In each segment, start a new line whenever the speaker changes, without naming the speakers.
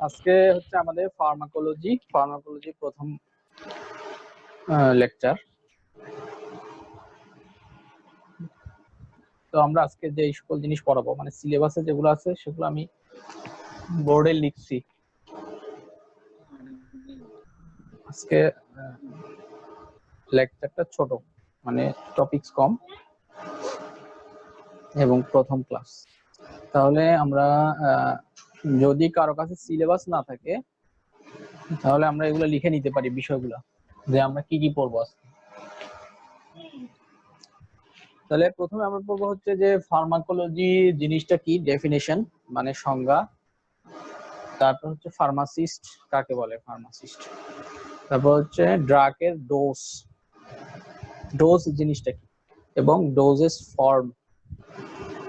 আজকে হচ্ছে আমাদের ফার্মাকোলজি প্রথম লেকচার। তো আমরা আজকে যে সকল জিনিস পড়াবো মানে সিলেবাসে যেগুলো আছে সেগুলো আমি বোর্ডে লিখছি। আজকে লেকচারটা ছোট, মানে টপিকস কম এবং প্রথম ক্লাস। তাহলে আমরা যদি কারো কাছে সিলেবাস না থাকে তাহলে আমরা এগুলো লিখে নিতে পারি, বিষয়গুলো যে আমরা কি কি পড়বো আজকে। তাহলে প্রথমে আমরা পড়বো হচ্ছে যে ফার্মাকোলজি জিনিসটা কি, ডেফিনেশন মানে সংজ্ঞা। তারপর হচ্ছে ফার্মাসিস্ট কাকে বলে, ফার্মাসিস্ট। তারপর হচ্ছে ড্রাগের ডোজ জিনিসটা কি, এবং ডোজেস ফর্ম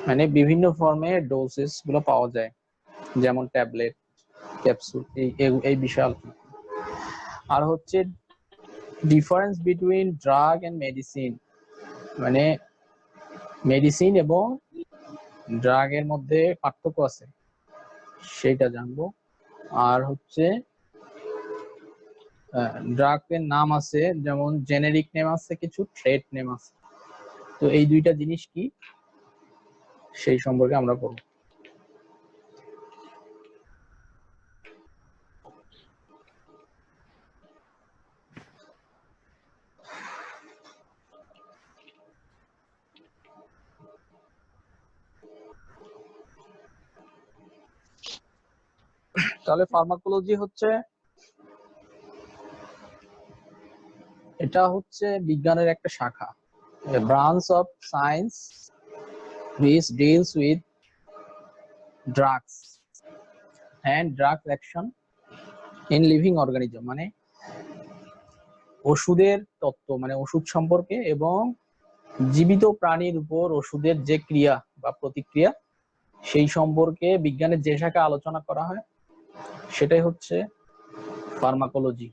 মানে বিভিন্ন ফর্মে ডোজেস গুলো পাওয়া যায়, যেমন ট্যাবলেট, ক্যাপসুল, এই বিষয়ে আলোচনা। আর হচ্ছে difference between drug and medicine, মানে মেডিসিন এবং ড্রাগের মধ্যে পার্থক্য আছে সেটা জানবো। আর হচ্ছে ড্রাগের নাম আছে, যেমন জেনেরিক নেম আছে, কিছু ট্রেড নেম আছে। তো এই দুইটা জিনিস কি সেই সম্পর্কে আমরা পড়ব। তাহলে ফার্মাকোলজি হচ্ছে, এটা হচ্ছে বিজ্ঞানের একটা শাখা, a branch of science which deals with drugs and drug action in living organism, মানে ওষুধের তত্ত্ব মানে ওষুধ সম্পর্কে এবং জীবিত প্রাণীর উপর ওষুধের যে ক্রিয়া বা প্রতিক্রিয়া সেই সম্পর্কে বিজ্ঞানের যে শাখা আলোচনা করা হয় সেটাই হচ্ছে ফার্মাকোলজি।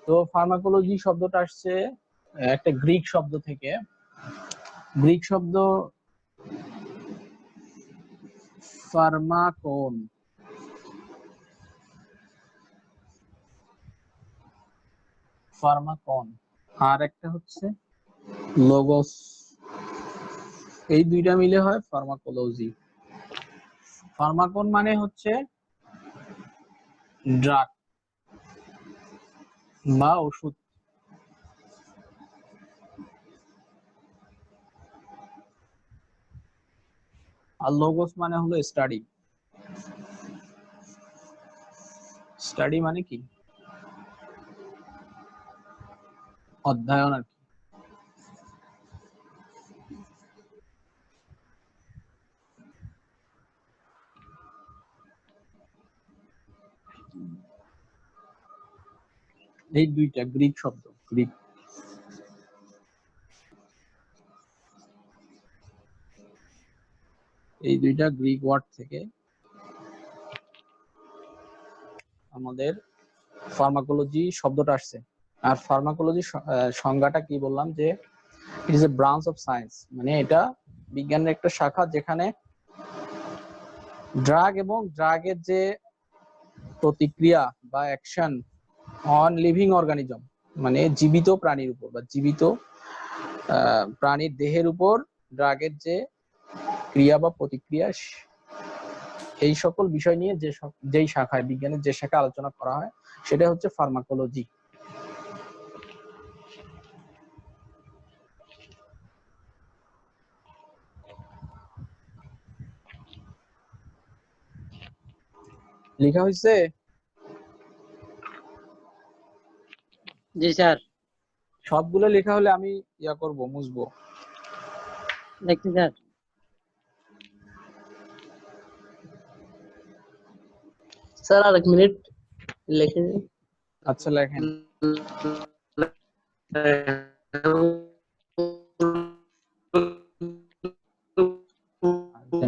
তো ফার্মাকোলজি শব্দটা আসছে একটা গ্রিক শব্দ থেকে। গ্রিক শব্দ ফার্মাকোন, আর একটা হচ্ছে লোগোস, এই দুইটা মিলে হয় ফার্মাকোলজি। ফার্মাকোন মানে হচ্ছে ড্রাগ বা ওষুধ, আর লোগোস মানে হলো স্টাডি। স্টাডি মানে কি, অধ্যয়ন আর কি। এই দুইটা গ্রিক শব্দ, এই দুইটা গ্রিক ওয়ার্ড থেকে আমাদের ফার্মাকোলজি শব্দটা আসছে। আর ফার্মাকোলজি সংজ্ঞাটা কি বললাম, যে it is a branch of science, মানে এটা বিজ্ঞানের একটা শাখা যেখানে ড্রাগ এবং ড্রাগের যে প্রতিক্রিয়া বা অ্যাকশন অন লিভিং অর্গানিজম, মানে জীবিত প্রাণীর উপর বা জীবিত প্রাণীর দেহের উপর ড্রাগের যে ক্রিয়া বা প্রতিক্রিয়া, এই সকল বিষয় নিয়ে যেই শাখায় বিজ্ঞানের যে শাখা আলোচনা করা হয় সেটা হচ্ছে ফার্মাকোলজি। লেখা হয়েছে?
জি স্যার।
সবগুলো লেখা হলে আমি ইয়া করব, মুছবো।
দেখছি স্যার। স্যার আর এক মিনিট লিখে দিন।
আচ্ছা লেখেন।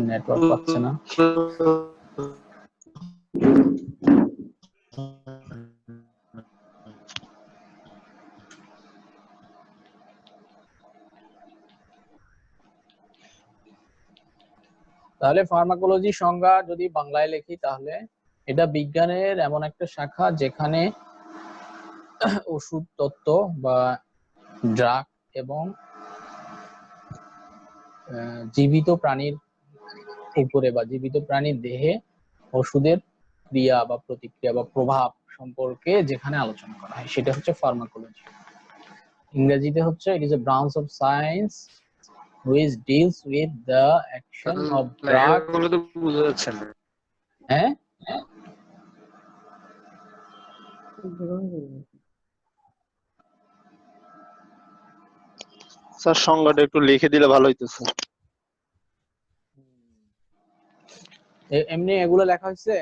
নেটওয়ার্ক পাচ্ছে না। তাহলে ফার্মাকোলজি সংজ্ঞা যদি বাংলায় লিখি তাহলে এটা বিজ্ঞানের এমন একটা শাখা যেখানে ওষুধ তত্ত্ব বা ড্রাগ এবং জীবিত প্রাণীর উপরে বা জীবিত প্রাণীর দেহে ওষুধের ক্রিয়া বা প্রতিক্রিয়া বা প্রভাব সম্পর্কে যেখানে আলোচনা করা হয় সেটা হচ্ছে ফার্মাকোলজি। ইংরেজিতে হচ্ছে it is a branch of science which deals with the action of drug।
লেখাগুলো তো বোঝা যাচ্ছে না।
হ্যাঁ,
স্যার সংজ্ঞাটা একটু লিখে দিলে ভালো হইতো স্যার।
এমনি এগুলো লেখা হয়েছে।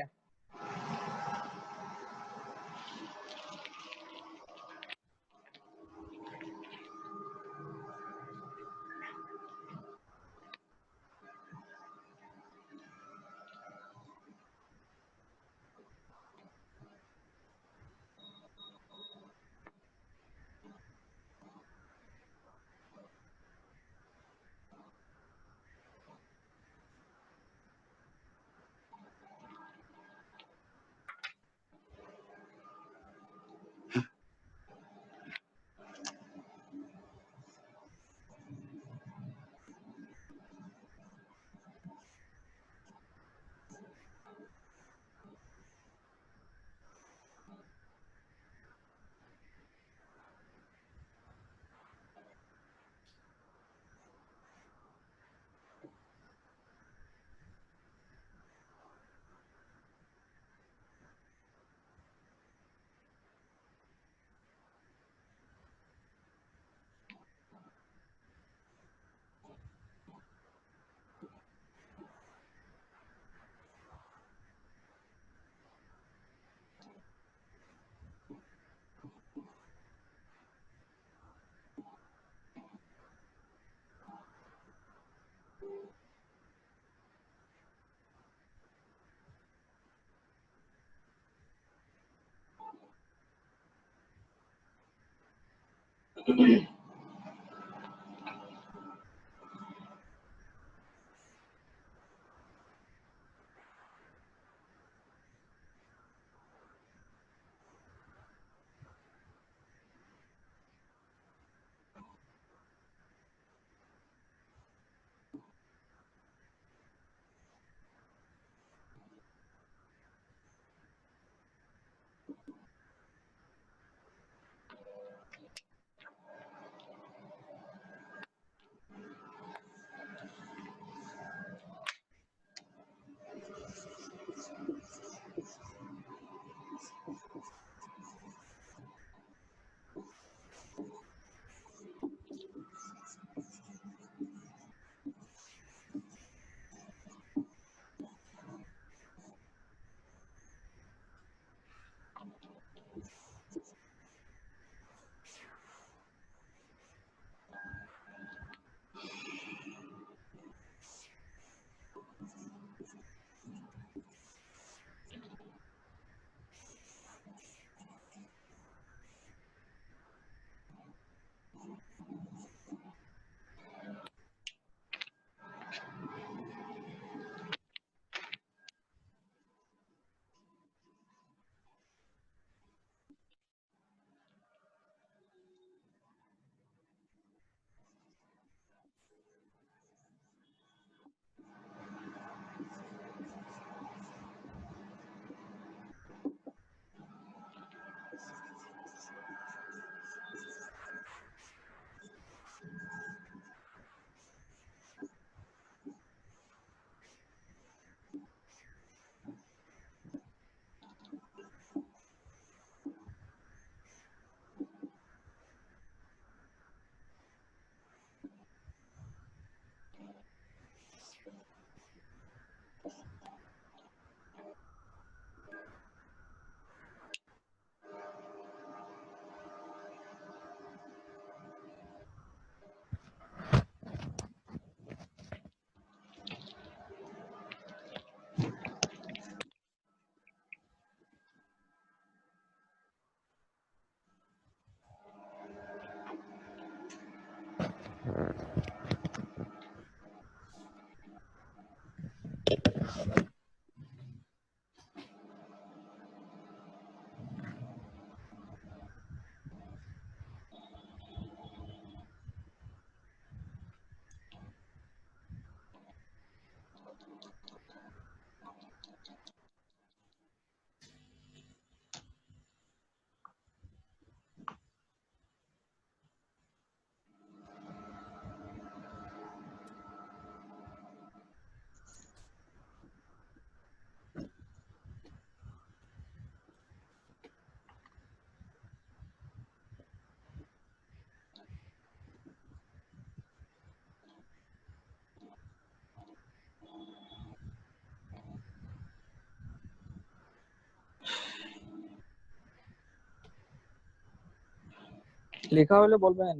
লেখা হলে বলবেন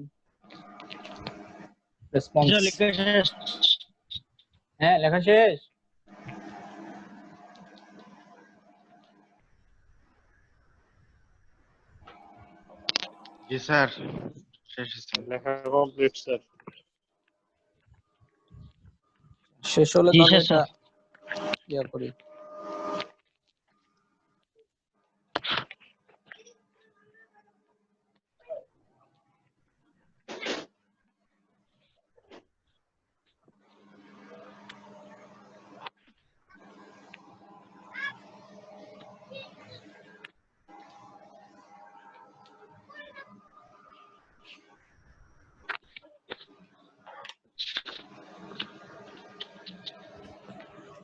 রেসপন্স।
লেখা শেষ।
হ্যাঁ লেখা শেষ।
জি স্যার, শেষ
লেখা কমপ্লিট স্যার।
শেষ হলে
জি
তাহলে
স্যার,
এটা ইয়া করি।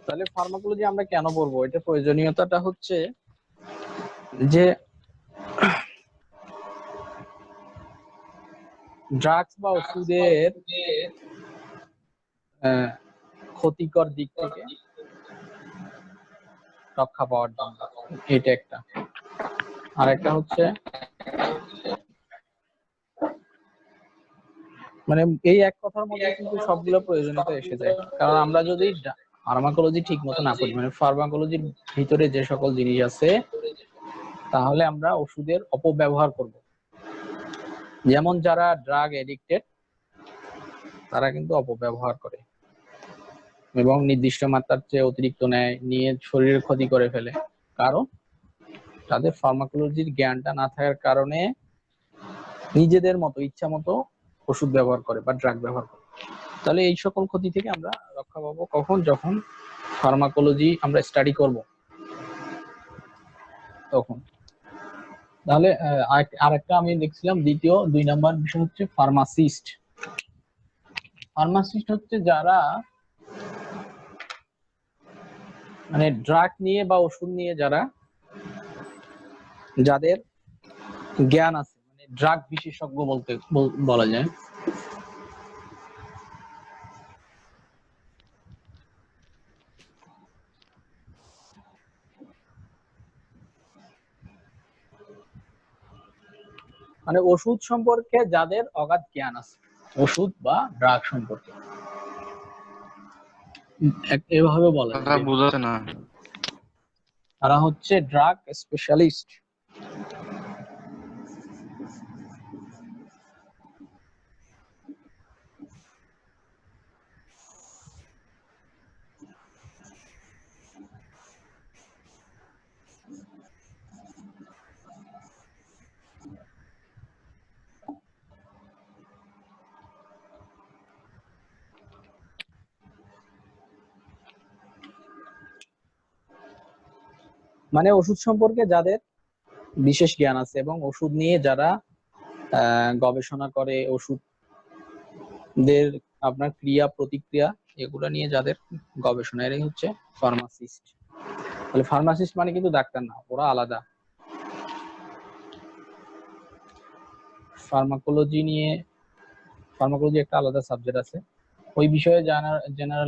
তাহলে ফার্মাকোলজি আমরা কেন পড়বো, এটা প্রয়োজনীয়তাটা হচ্ছে যে ড্রাগস বা ওষুধের ক্ষতিকর দিক থেকে রক্ষা পাওয়ার জন্য, এটা একটা। আর একটা হচ্ছে মানে এই এক কথার মধ্যে কিন্তু সবগুলো প্রয়োজনীয়তা এসে যায়। কারণ আমরা যদি ফার্মাকোলজি ঠিক মতো না পড়ি, মানে ফার্মাকোলজির ভিতরে যে সকল জিনিস আছে, তাহলে আমরা ওষুধের অপব্যবহার করব। যেমন যারা ড্রাগ এডিক্টেড তারা কিন্তু অপব্যবহার করে এবং নির্দিষ্ট মাত্রার চেয়ে অতিরিক্ত নেয়, নিয়ে শরীরের ক্ষতি করে ফেলে। কারণ তাদের ফার্মাকোলজির জ্ঞানটা না থাকার কারণে নিজেদের মতো ইচ্ছা মতো ওষুধ ব্যবহার করে বা ড্রাগ ব্যবহার করে। তাহলে এই সকল ক্ষতি থেকে আমরা রক্ষা পাবো কখন, যখন ফার্মাকোলজি আমরা স্টাডি করব তখন। তাহলে আরেকটা আমি দেখছিলাম, দ্বিতীয় 2 নাম্বার বিষয় হচ্ছে ফার্মাসিস্ট। ফার্মাসিস্ট হচ্ছে যারা মানে ড্রাগ নিয়ে বা ওষুধ নিয়ে যাদের জ্ঞান আছে, মানে ড্রাগ বিশেষজ্ঞ বলতে বলা যায়। মানে ওষুধ সম্পর্কে যাদের অগাধ জ্ঞান আছে, ওষুধ বা ড্রাগ সম্পর্কে, এভাবে বলা
কথা
যায়।
বুঝাচ্ছে না।
তারা হচ্ছে ড্রাগ স্পেশালিস্ট। মানে ওষুধ সম্পর্কে যাদের বিশেষ জ্ঞান আছে এবং ওষুধ নিয়ে যারা গবেষণা করে, ওষুধদের আপনার ক্রিয়া প্রতিক্রিয়া এগুলো নিয়ে যাদের গবেষণা, এরাই হচ্ছে ফার্মাসিস্ট। তাহলে ফার্মাসিস্ট মানে কিন্তু ডাক্তার না, ওরা আলাদা। ফার্মাকোলজি একটা আলাদা সাবজেক্ট আছে। ওই বিষয়ে যারা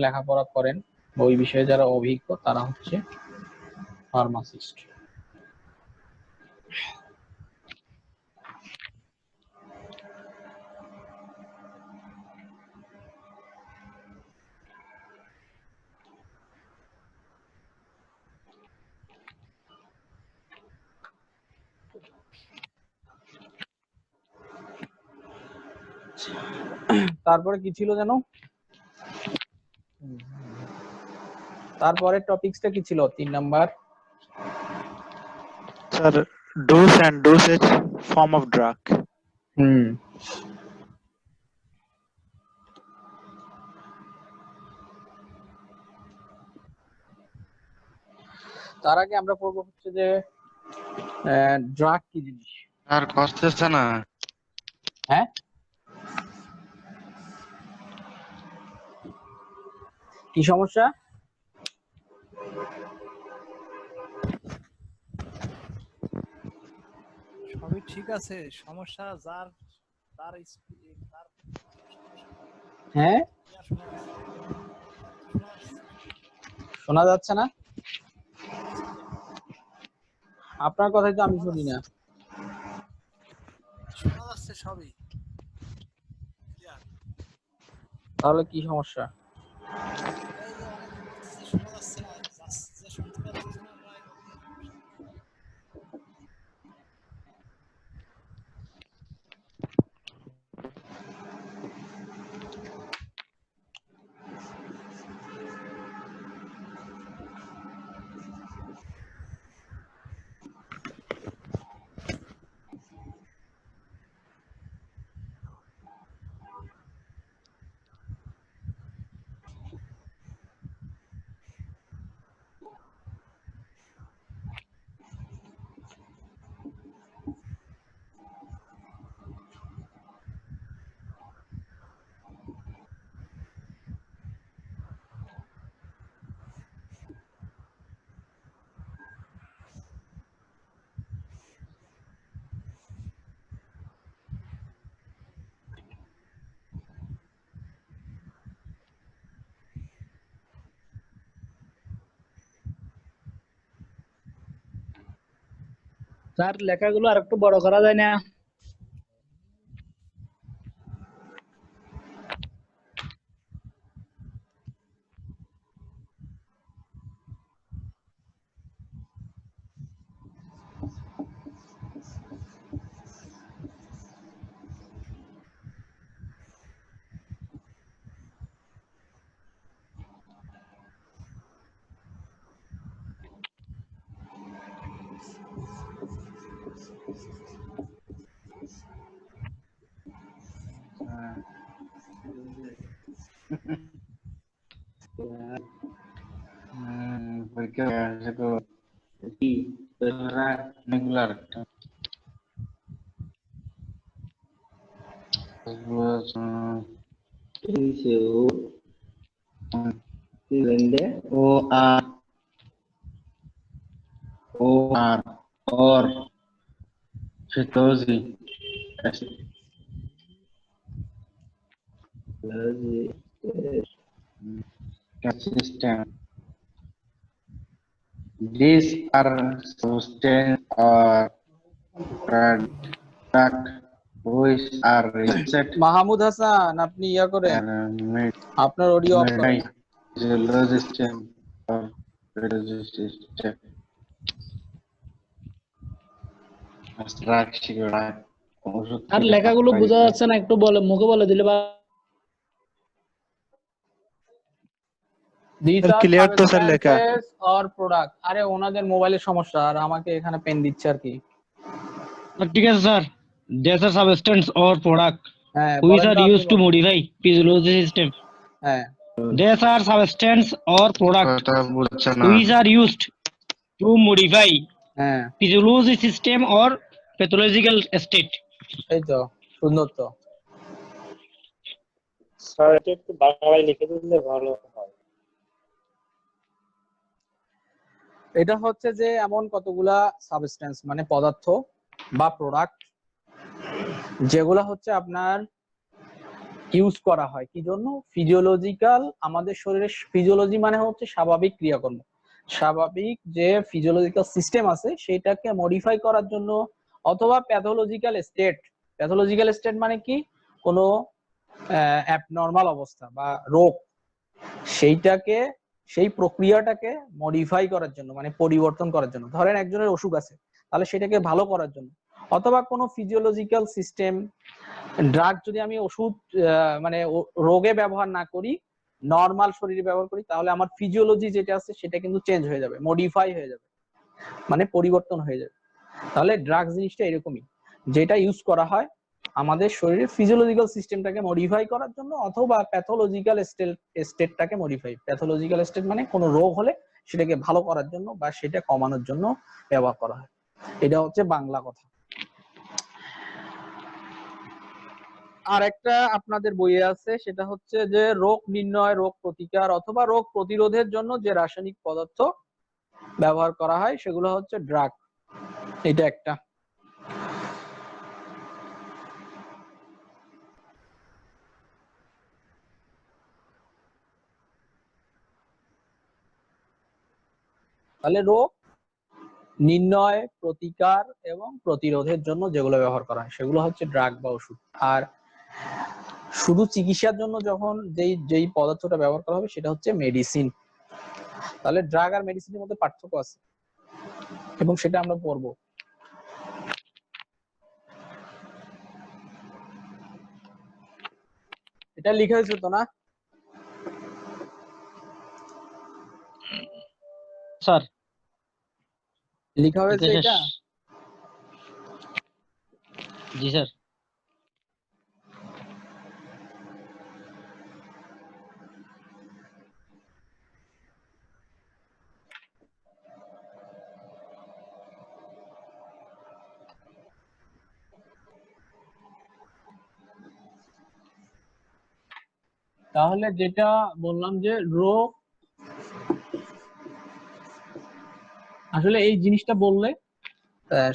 লেখাপড়া করেন, ওই বিষয়ে যারা অভিজ্ঞ, তারা হচ্ছে ফার্মাসিস্ট। তারপরে কি ছিল জানো, তারপরে টপিকসটা কি ছিল 3 number?
Sir, dose and dosage form of drug.
তার আগে আমরা পড়বো হচ্ছে যে ড্রাগ কি জিনিস।
আর কষ্টছে না।
হ্যাঁ, কি সমস্যা?
সবই ঠিক আছে, সমস্যা যার তার তার
হ্যাঁ, শোনা যাচ্ছে না আপনার কথাই তো আমি শুনি না।
শোনা যাচ্ছে, সবই ক্লিয়ার।
তাহলে কি সমস্যা?
এই যে অনেকে বলতেছে শোনা যাচ্ছে না, যে শুনতে পারতেছে না আমরা ওদের সমস্যা।
স্যার লেখাগুলো আর একটু বড় করা যায় না?
পরীক্ষা আছে তো কি রেগুলার ও আর और फिटोजी consistent. These are substance or product which are research
Mahmud Hasan, আপনি ইয়া করেন,
and made
আপনার অডিও অফ করেন।
by physiologist or physiologist. Drug শিকড়া ওষুধ
আর
থেকে
লেখাগুলো বোঝা
পাইছে।
যাচ্ছে না, একটু বলে মুখে বলে দিলে বা
These
Sir,
are
clear to sir লেখা।
substances or product। আরে ওনাদের মোবাইলের সমস্যা, আর আমাকে এখানে পেন দিচ্ছে আর কি।
ঠিক আছে sir, these are substance or product
হ্যাঁ
which
বলেন
are
তো, আপনি
used to
বলেন।
modify physiology system.
হ্যাঁ
These are substance or product
কথা বুঝছে না
which are used to modify
হ্যাঁ,
physiology system or pathological state.
এই তো সুন্দর তো।
স্যার এটা একটু বাংলায় লিখে দিলে ভালো হয়।
এটা হচ্ছে যে এমন কতগুলা সাবস্টেন্স মানে পদার্থ বা প্রোডাক্ট যেগুলা হচ্ছে আপনার ইউজ করা হয় কি জন্য, ফিজিওলজিক্যাল, আমাদের শরীরের ফিজিওলজি মানে হচ্ছে স্বাভাবিক ক্রিয়াকর্ম, স্বাভাবিক যে ফিজিওলজিক্যাল সিস্টেম আছে সেটাকে মডিফাই করার জন্য, অথবা প্যাথোলজিক্যাল স্টেট। প্যাথোলজিক্যাল স্টেট মানে কি, কোনো অ্যাবনর্মাল অবস্থা বা রোগ, সেইটাকে সেই প্রক্রিয়াটাকে মডিফাই করার জন্য মানে পরিবর্তন করার জন্য। ধরেন একজনের অসুখ আছে, তাহলে সেটাকে ভালো করার জন্য, অথবা কোনো ফিজিওলজিক্যাল সিস্টেম, ড্রাগ যদি আমি ওষুধ মানে রোগে ব্যবহার না করি, নর্মাল শরীরে ব্যবহার করি, তাহলে আমার ফিজিওলজি যেটা আছে সেটা কিন্তু চেঞ্জ হয়ে যাবে, মডিফাই হয়ে যাবে, মানে পরিবর্তন হয়ে যাবে। তাহলে ড্রাগ জিনিসটা এরকমই, যেটা ইউজ করা হয় আমাদের শরীরের ফিজিওলজিক্যাল সিস্টেমটাকে মডিফাই করার জন্য, অথবা প্যাথোলজিক্যাল স্টেটটাকে মডিফাই। প্যাথোলজিক্যাল স্টেট মানে কোনো রোগ হলে সেটাকে ভালো করার জন্য বা সেটা কমানোর জন্য ব্যবহার করা হয়। এটা হচ্ছে বাংলা কথা। আর একটা আপনাদের বইয়ে আছে, সেটা হচ্ছে যে রোগ নির্ণয়, রোগ প্রতিকার অথবা রোগ প্রতিরোধের জন্য যে রাসায়নিক পদার্থ ব্যবহার করা হয় সেগুলো হচ্ছে ড্রাগ। এটা একটা। তাহলে রোগ নির্ণয়, প্রতিকার এবং প্রতিরোধের জন্য যেগুলো ব্যবহার করা হয় সেগুলো হচ্ছে ড্রাগ বা ওষুধ। আর শুধু চিকিৎসার জন্য যখন যেই যেই পদার্থটা ব্যবহার করা হবে সেটা হচ্ছে মেডিসিন। তাহলে ড্রাগ আর মেডিসিনের মধ্যে পার্থক্য আছে এবং সেটা আমরা পড়বো। এটা লিখা হয়েছে তো না?
স্যার
লিখা হয়েছে
ঠিক আছে।
এটা?
জি স্যার।
তাহলে যেটা বললাম যে রোগ, আসলে এই জিনিসটা বললে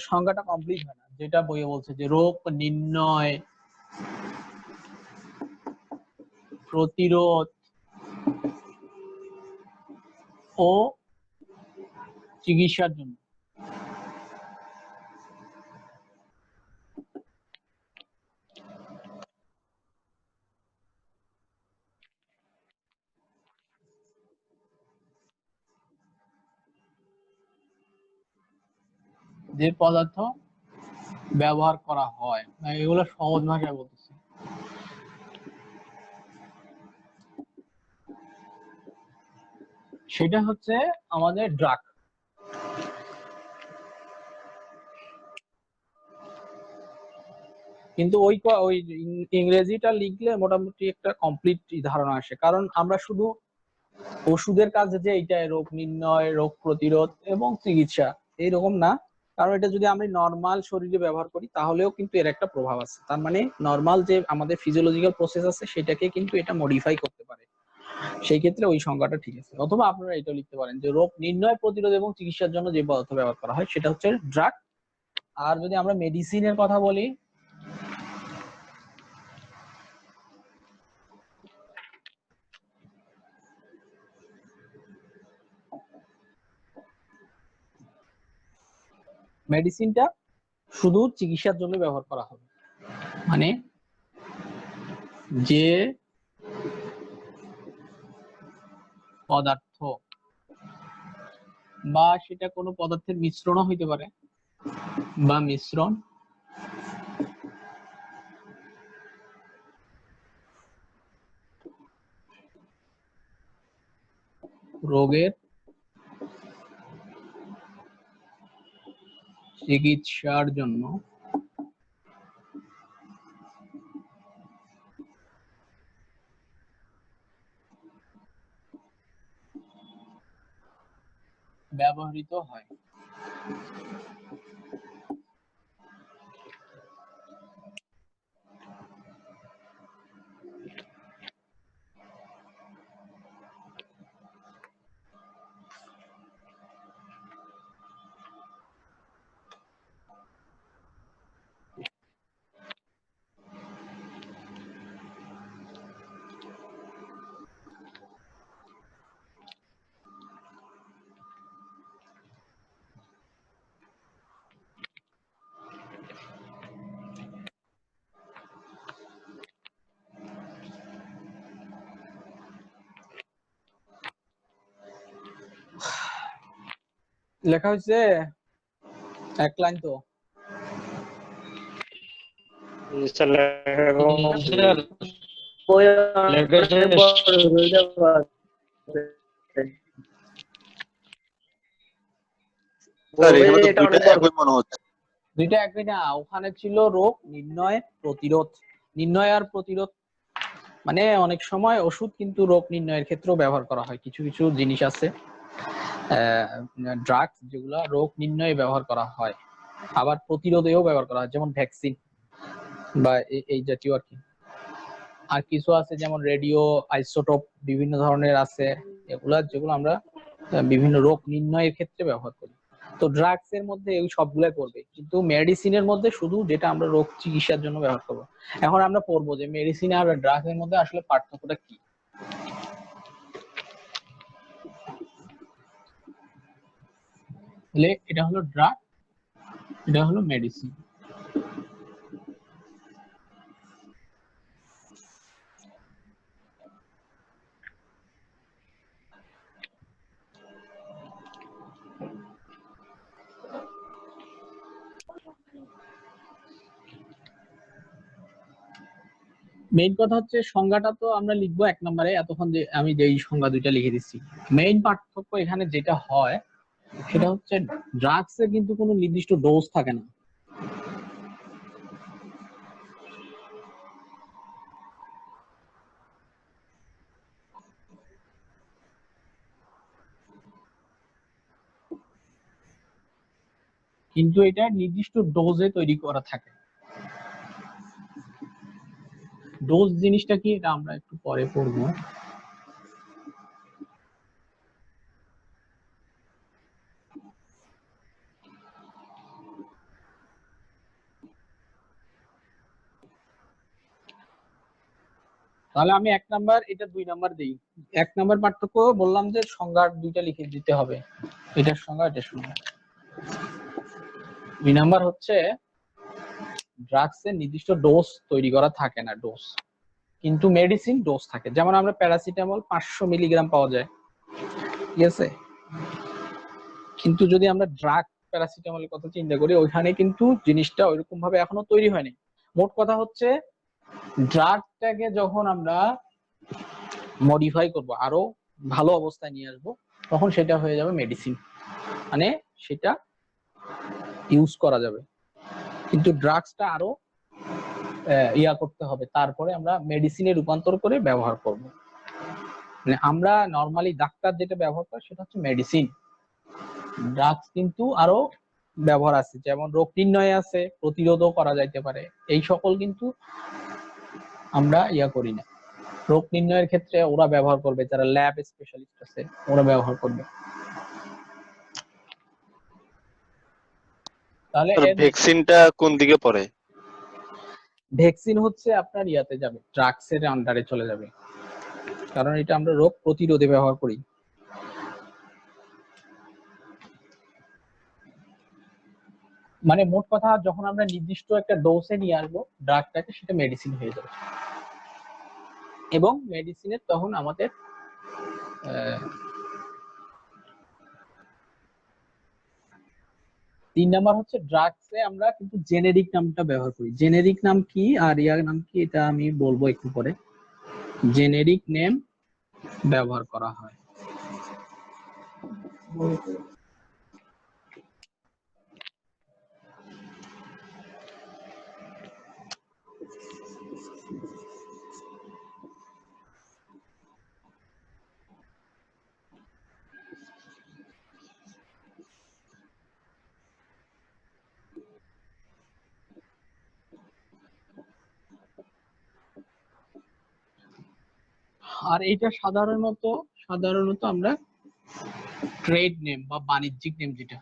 সংজ্ঞাটা কমপ্লিট হয় না। যেটা বইয়ে বলছে যে রোগ নির্ণয়, প্রতিরোধ ও চিকিৎসার জন্য। যে পদার্থ ব্যবহার করা হয়, এগুলো সহজ ভাষায় বলতেছি। সেটা হচ্ছে আমাদের ড্রাগ। কিন্তু ওই ইংরেজিটা লিখলে মোটামুটি একটা কমপ্লিট ধারণা আসে, কারণ আমরা শুধু ওষুধের কাজে যে এইটাই রোগ নির্ণয়, রোগ প্রতিরোধ এবং চিকিৎসা এইরকম না। কারণ এটা যদি আমরা নর্মাল শরীরে ব্যবহার করি তাহলেও কিন্তু এর একটা প্রভাব আছে। তার মানে নর্মাল যে আমাদের ফিজিওলজিক্যাল প্রসেস আছে সেটাকে কিন্তু এটা মডিফাই করতে পারে। সেই ক্ষেত্রে ওই সংজ্ঞাটা ঠিক আছে। অথবা আপনারা এটা লিখতে পারেন যে রোগ নির্ণয়, প্রতিরোধ এবং চিকিৎসার জন্য যে পদার্থ ব্যবহার করা হয় সেটা হচ্ছে ড্রাগ। আর যদি আমরা মেডিসিনের কথা বলি, মেডিসিনটা শুধু চিকিৎসার জন্য ব্যবহার করা হবে। মানে যে পদার্থ বা সেটা কোনো পদার্থের মিশ্রণও হইতে পারে বা মিশ্রণ রোগের চিকিৎসার জন্য ব্যবহৃত হয়। লেখা হয়েছে এক লাইন তো।
স্যার
স্যার
বই
লেখা
অনেক
শেষ।
বড় হয়ে যাবে।
স্যার এখানে তো
এটা
দুইটা
অনেক বড়।
একই মনে হচ্ছে।
দুইটা একই না, ওখানে ছিল রোগ নির্ণয়, প্রতিরোধ। নির্ণয় আর প্রতিরোধ মানে অনেক সময় ওষুধ কিন্তু রোগ নির্ণয়ের ক্ষেত্রেও ব্যবহার করা হয়। কিছু কিছু জিনিস আছে ড্রাগস যেগুলো রোগ নির্ণয়ে ব্যবহার করা হয়, আবার প্রতিরোধেও ব্যবহার করা হয়, যেমন ভ্যাকসিন বা এই জাতীয় আর কি। আর কিছু আছে যেমন রেডিও আইসোটোপ, বিভিন্ন ধরনের আছে এগুলা, যেগুলো আমরা বিভিন্ন রোগ নির্ণয়ের ক্ষেত্রে ব্যবহার করি। তো ড্রাগস এর মধ্যে এই সবগুলাই পড়বে, কিন্তু মেডিসিনের মধ্যে শুধু যেটা আমরা রোগ চিকিৎসার জন্য ব্যবহার করবো। এখন আমরা পড়বো যে মেডিসিন আর ড্রাগস এর মধ্যে আসলে পার্থক্যটা কি। তাহলে এটা হলো ড্রাগ, এটা হলো মেডিসিন। মেইন কথা হচ্ছে সংজ্ঞাটা তো আমরা লিখবো 1 নম্বরে, এতক্ষণ যে আমি যেই সংজ্ঞা দুইটা লিখে দিচ্ছি। মেইন পার্থক্য এখানে যেটা হয় সেটা হচ্ছে ড্রাগস এর কিন্তু কোনো নির্দিষ্ট ডোজ থাকে না। কিন্তু এটা নির্দিষ্ট ডোজে তৈরি করা থাকে। ডোজ জিনিসটা কি এটা আমরা একটু পরে পড়বো। তাহলে আমি 1 নাম্বার, এটা 2 নাম্বার দেই। 1 নাম্বার পার্থক্য বললাম যে সংজ্ঞা দুইটা লিখে দিতে হবে, এটার সংজ্ঞা এটার সংজ্ঞা। 2 নাম্বার হচ্ছে ড্রাগস এর নির্দিষ্ট ডোজ তৈরি করা থাকে না, ডোজ, কিন্তু মেডিসিন ডোজ থাকে। যেমন আমরা প্যারাসিটামল 500 মিলিগ্রাম পাওয়া যায়, ঠিক আছে, কিন্তু যদি আমরা ড্রাগ প্যারাসিটামলের কথা চিন্তা করি ওইখানে কিন্তু জিনিসটা ওইরকম ভাবে এখনো তৈরি হয়নি। মোট কথা হচ্ছে ড্রাগটাকে যখন আমরা মডিফাই করব, আরো ভালো অবস্থায় নিয়ে আসবো, তখন সেটা হয়ে যাবে মেডিসিন, মানে সেটা ইউজ করা যাবে। কিন্তু ড্রাগসটা আরো ইয়া করতে হবে, তারপরে আমরা মেডিসিনে রূপান্তর করে ব্যবহার করব। মানে আমরা নরমালি ডাক্তার যেটা ব্যবহার করে সেটা হচ্ছে মেডিসিন। ড্রাগস কিন্তু আরো ব্যবহার আছে, যেমন রোগ নির্ণয় আছে, প্রতিরোধও করা যাইতে পারে, এই সকল কিন্তু আমরা ইয়া করি না। রোগ নির্ণয়ের ক্ষেত্রে ওরা ব্যবহার করবে, যারা ল্যাব স্পেশালিস্ট আছে ওরা ব্যবহার করবে। তাহলে
ভ্যাকসিনটা কোন দিকে পড়ে?
ভ্যাকসিন হচ্ছে আপনার ইয়াতে যাবে, ড্রাগস এর আন্ডারে চলে যাবে, কারণ এটা আমরা রোগ প্রতিরোধে ব্যবহার করি। মানে মোট কথা যখন আমরা নির্দিষ্ট একটা ডোজে নিয়ে আসবো ড্রাগটাকে, সেটা মেডিসিন হয়ে যাবে। এবং মেডিসিনের তখন আমাদের 3 নাম্বার হচ্ছে ড্রাগসে আমরা কিন্তু জেনেরিক নামটা ব্যবহার করি। জেনেরিক নাম কি আর ইয়ার নাম কি এটা আমি বলবো একটু পরে। জেনেরিক নেম ব্যবহার করা হয়। আর এইটা সাধারণত আমরা ট্রেড নেম বা বাণিজ্যিক নেম যেটা,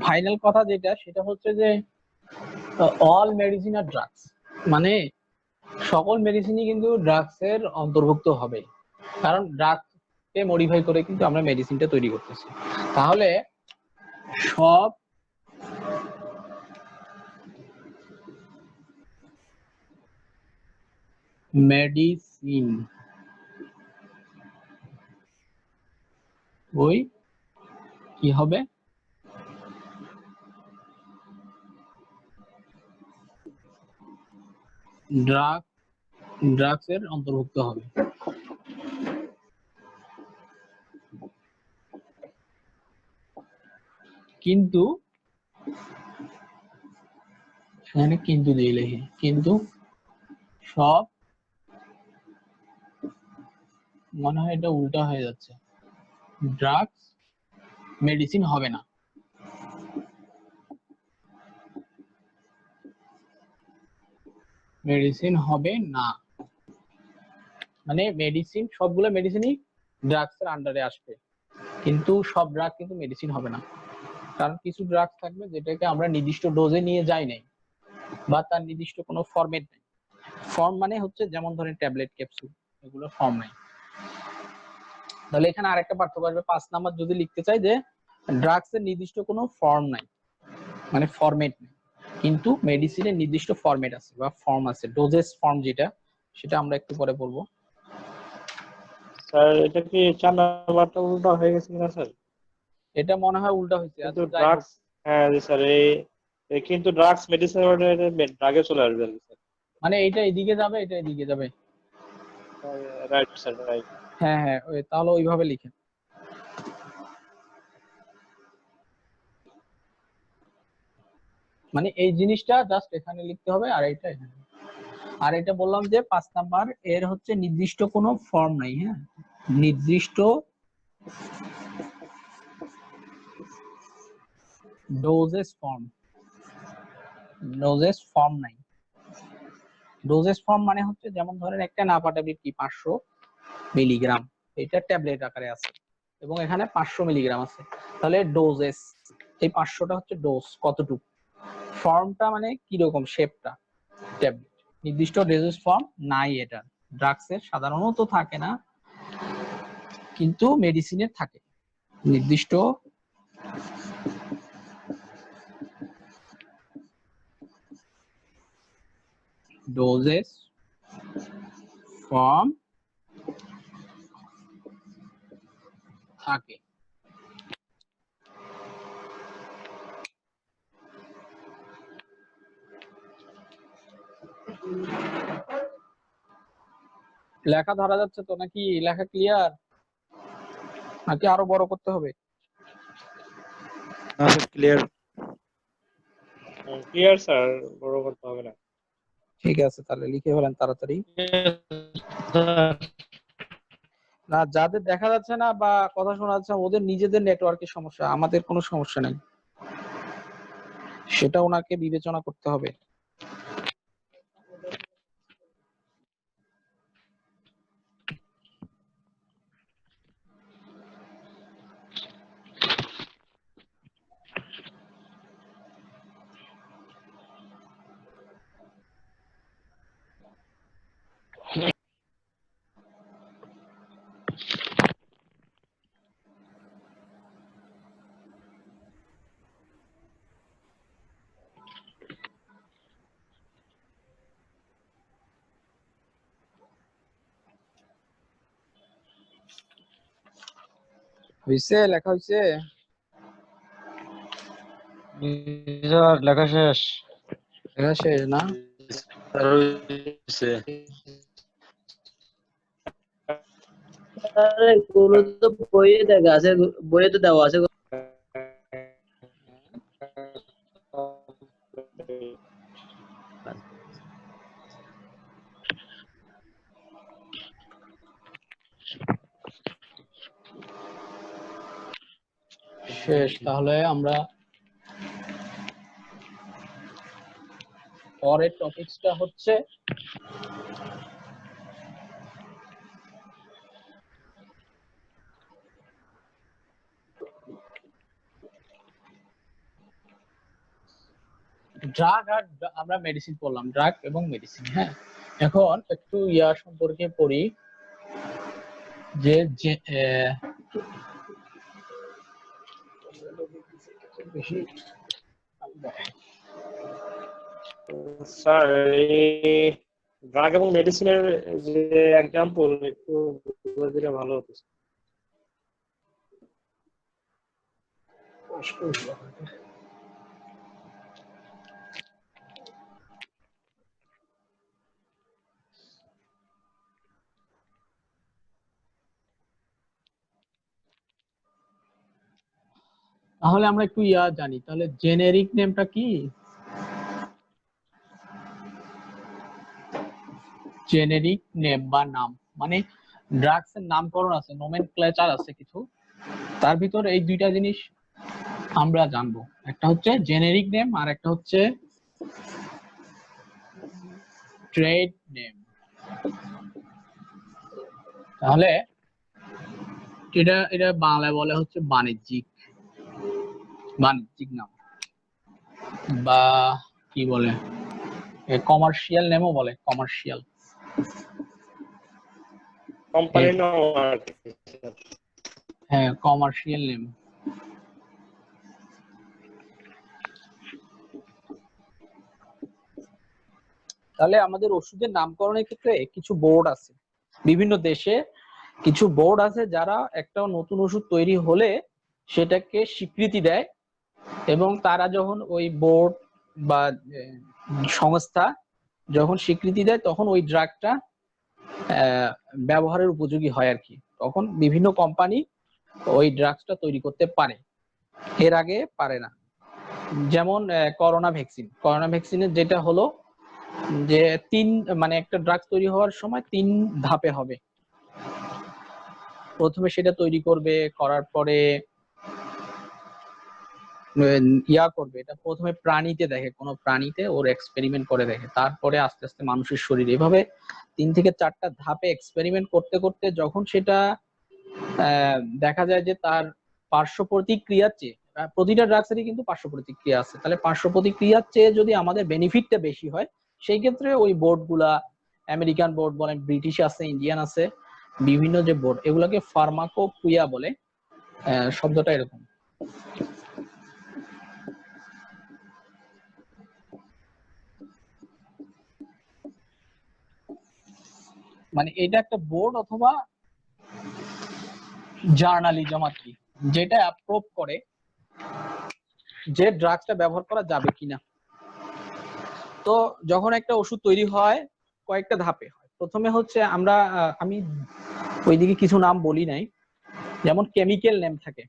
ফাইনাল কথা যেটা সেটা হচ্ছে যে অল মেডিসিন আর ড্রাগস, মানে সকল মেডিসিনই কিন্তু ড্রাগস এর অন্তর্ভুক্ত হবে, কারণ ড্রাগস কে মডিফাই করে কিন্তু আমরা মেডিসিনটা তৈরি করতেছি। তাহলে সব মেডিসিন ওই কি হবে, ড্রাগস এর অন্তর্ভুক্ত হবে। কিন্তু এখানে কিন্তু দিয়ে লিখি, কিন্তু সব, মনে হয় এটা উল্টা হয়ে যাচ্ছে, ড্রাগস মেডিসিন হবে না। মেডিসিন হবে না মানে মেডিসিন, সবগুলো মেডিসিনই ড্রাগস এর আন্ডারে আসবে, কিন্তু সব ড্রাগ কিন্তু মেডিসিন হবে না। কারণ কিছু ড্রাগস থাকবে যেটাকে আমরা নির্দিষ্ট ডোজে নিয়ে যাই নাই, বা তার নির্দিষ্ট কোনো ফরম্যাট নেই। ফর্ম মানে হচ্ছে যেমন ধরেন ট্যাবলেট, ক্যাপসুল, এগুলো ফর্ম নাই। তাহলে এখানে আরেকটা পার্থক্য আসবে, 5 নাম্বার যদি লিখতে চাই যে ড্রাগস এর নির্দিষ্ট কোনো ফর্ম নাই, মানে ফরম্যাট নেই, কিন্তু মেডিসিনের নির্দিষ্ট ফরম্যাট আছে বা ফর্ম আছে, ডোজেস ফর্ম যেটা, সেটা আমরা একটু পরে বলবো।
স্যার এটা কি 4 নাম্বারটা উল্টা হয়ে গেছে কিনা স্যার?
এটা মনে হয় উল্টা হয়েছে।
কিন্তু
আচ্ছা যাই হোক,
ড্রাগস, হ্যাঁ জি স্যার, কিন্তু ড্রাগস মেডিসিন ড্রাগে চলে আসবে আর কি স্যার।
মানে এটা এদিকে যাবে, এটা এদিকে যাবে।
Right sir, right.
হ্যাঁ হ্যাঁ, তাহলে ওইভাবে লিখেন। মানে এই জিনিসটা জাস্ট এখানে লিখতে হবে, আর এটা এখানে। আর এটা বললাম যে 5 নাম্বার এর হচ্ছে নির্দিষ্ট কোনো ফর্ম নাই। হ্যাঁ, নির্দিষ্ট ডোজেস ফর্ম নাই। ডোজেস ফর্ম মানে হচ্ছে যেমন ধরেন একটা নাপাটাবির কি 500 মিলিগ্রাম, এটা ট্যাবলেট আকারে আছে এবং এখানে 500 মিলিগ্রাম আছে, তাহলে ডোজেস, এই 500টা হচ্ছে ডোজ কতটুকু, ফর্মটা মানে কি রকম, শেপটা, ট্যাবলেট। নির্দিষ্ট ডোজেস ফর্ম নাই, এটা ড্রাগসের সাধারণত থাকে না, কিন্তু মেডিসিনের থাকে নির্দিষ্ট ডোজেস ফর্ম থাকে। লেখা ধরা যাচ্ছে তো নাকি? লেখা ক্লিয়ার নাকি আরো বড় করতে হবে?
No, sir, clear.
Clear sir, বড় করতে হবে না।
ঠিক আছে, তাহলে লিখে ফেলেন তাড়াতাড়ি।
স্যার
না, যাদের দেখা যাচ্ছে না বা কথা শোনা যাচ্ছে ওদের নিজেদের নেটওয়ার্কের সমস্যা, আমাদের কোনো সমস্যা নেই, সেটা ওনাকে বিবেচনা করতে হবে। হইছে, লেখা হইছে?
স্যার লেখা শেষ।
লেখা শেষ না?
আরে গুলো তো বইয়ে দেখা আছে, বইয়ে তো দেওয়া আছে।
শেষ। তাহলে আমরা পরের টপিকসটা হচ্ছে ড্রাগ আর আমরা মেডিসিন পড়লাম, ড্রাগ এবং মেডিসিন। হ্যাঁ, এখন একটু ইয়া সম্পর্কে পড়ি যে
স্যার এই ড্রাগ এবং মেডিসিনের যে এক্সাম্পল একটু বলে দিলে ভালো হতো।
তাহলে আমরা একটু জানি, তাহলে জেনেরিক নেমটা কি? জেনেরিক নেম বা নাম মানে ড্রাগস এর নামকরণ আছে, নোমেনক্লেচার আছে কিছু, তার ভিতর এই দুইটা জিনিস আমরা জানবো। একটা হচ্ছে জেনেরিক নেম আর একটা হচ্ছে ট্রেড নেম। তাহলে এটা এটা বাংলায় বলে হচ্ছে বাণিজ্যিক নাম, বা কি বলে কমার্শিয়াল নেমও বলে, কমার্শিয়াল।
কোম্পানি নাম আর কি।
হ্যাঁ, কমার্শিয়াল নেম। তাহলে আমাদের ওষুধের নামকরণের ক্ষেত্রে কিছু বোর্ড আছে, বিভিন্ন দেশে কিছু বোর্ড আছে যারা একটা নতুন ওষুধ তৈরি হলে সেটাকে স্বীকৃতি দেয়, এবং তারা যখন ওই বোর্ড বা সংস্থা যখন স্বীকৃতি দেয় তখন ওই ড্রাগটা ব্যবহারের উপযোগী হয় আর কি। তখন বিভিন্ন কোম্পানি ওই ড্রাগসটা তৈরি করতে পারে, এর আগে পারে না। যেমন করোনা ভ্যাকসিনের যেটা হলো যে মানে একটা ড্রাগস তৈরি হওয়ার সময় 3 ধাপে হবে। প্রথমে সেটা তৈরি করবে, করার পরে করবে, এটা প্রথমে প্রাণীতে দেখে, কোনো প্রাণীতে ওর এক্সপেরিমেন্ট করে দেখে, তারপরে আস্তে আস্তে মানুষের শরীরে, এভাবে 3 থেকে 4টা ধাপে এক্সপেরিমেন্ট করতে করতে যখন সেটা দেখা যায় যে তার পার্শ্ব প্রতিক্রিয়ার চেয়ে, প্রতিটা ড্রাগসেরই কিন্তু পার্শ্ব প্রতিক্রিয়া আছে, তাহলে পার্শ্ব প্রতিক্রিয়ার চেয়ে যদি আমাদের বেনিফিটটা বেশি হয়, সেই ক্ষেত্রে ওই বোর্ডগুলা, আমেরিকান বোর্ড বলেন, ব্রিটিশ আছে, ইন্ডিয়ান আছে, বিভিন্ন যে বোর্ড, এগুলোকে ফার্মাকোপিয়া বলে, শব্দটা এরকম। মানে এটা একটা বোর্ড অথবা জার্নালিজম আর কি, যেটা অ্যাপ্রুভ করে যে ড্রাগসটা ব্যবহার করা যাবে কিনা। তো যখন একটা ওষুধ তৈরি হয় কয়েকটা ধাপে হয়। প্রথমে হচ্ছে আমি ওইদিকে কিছু নাম বলি নাই, যেমন কেমিক্যাল নেম থাকে।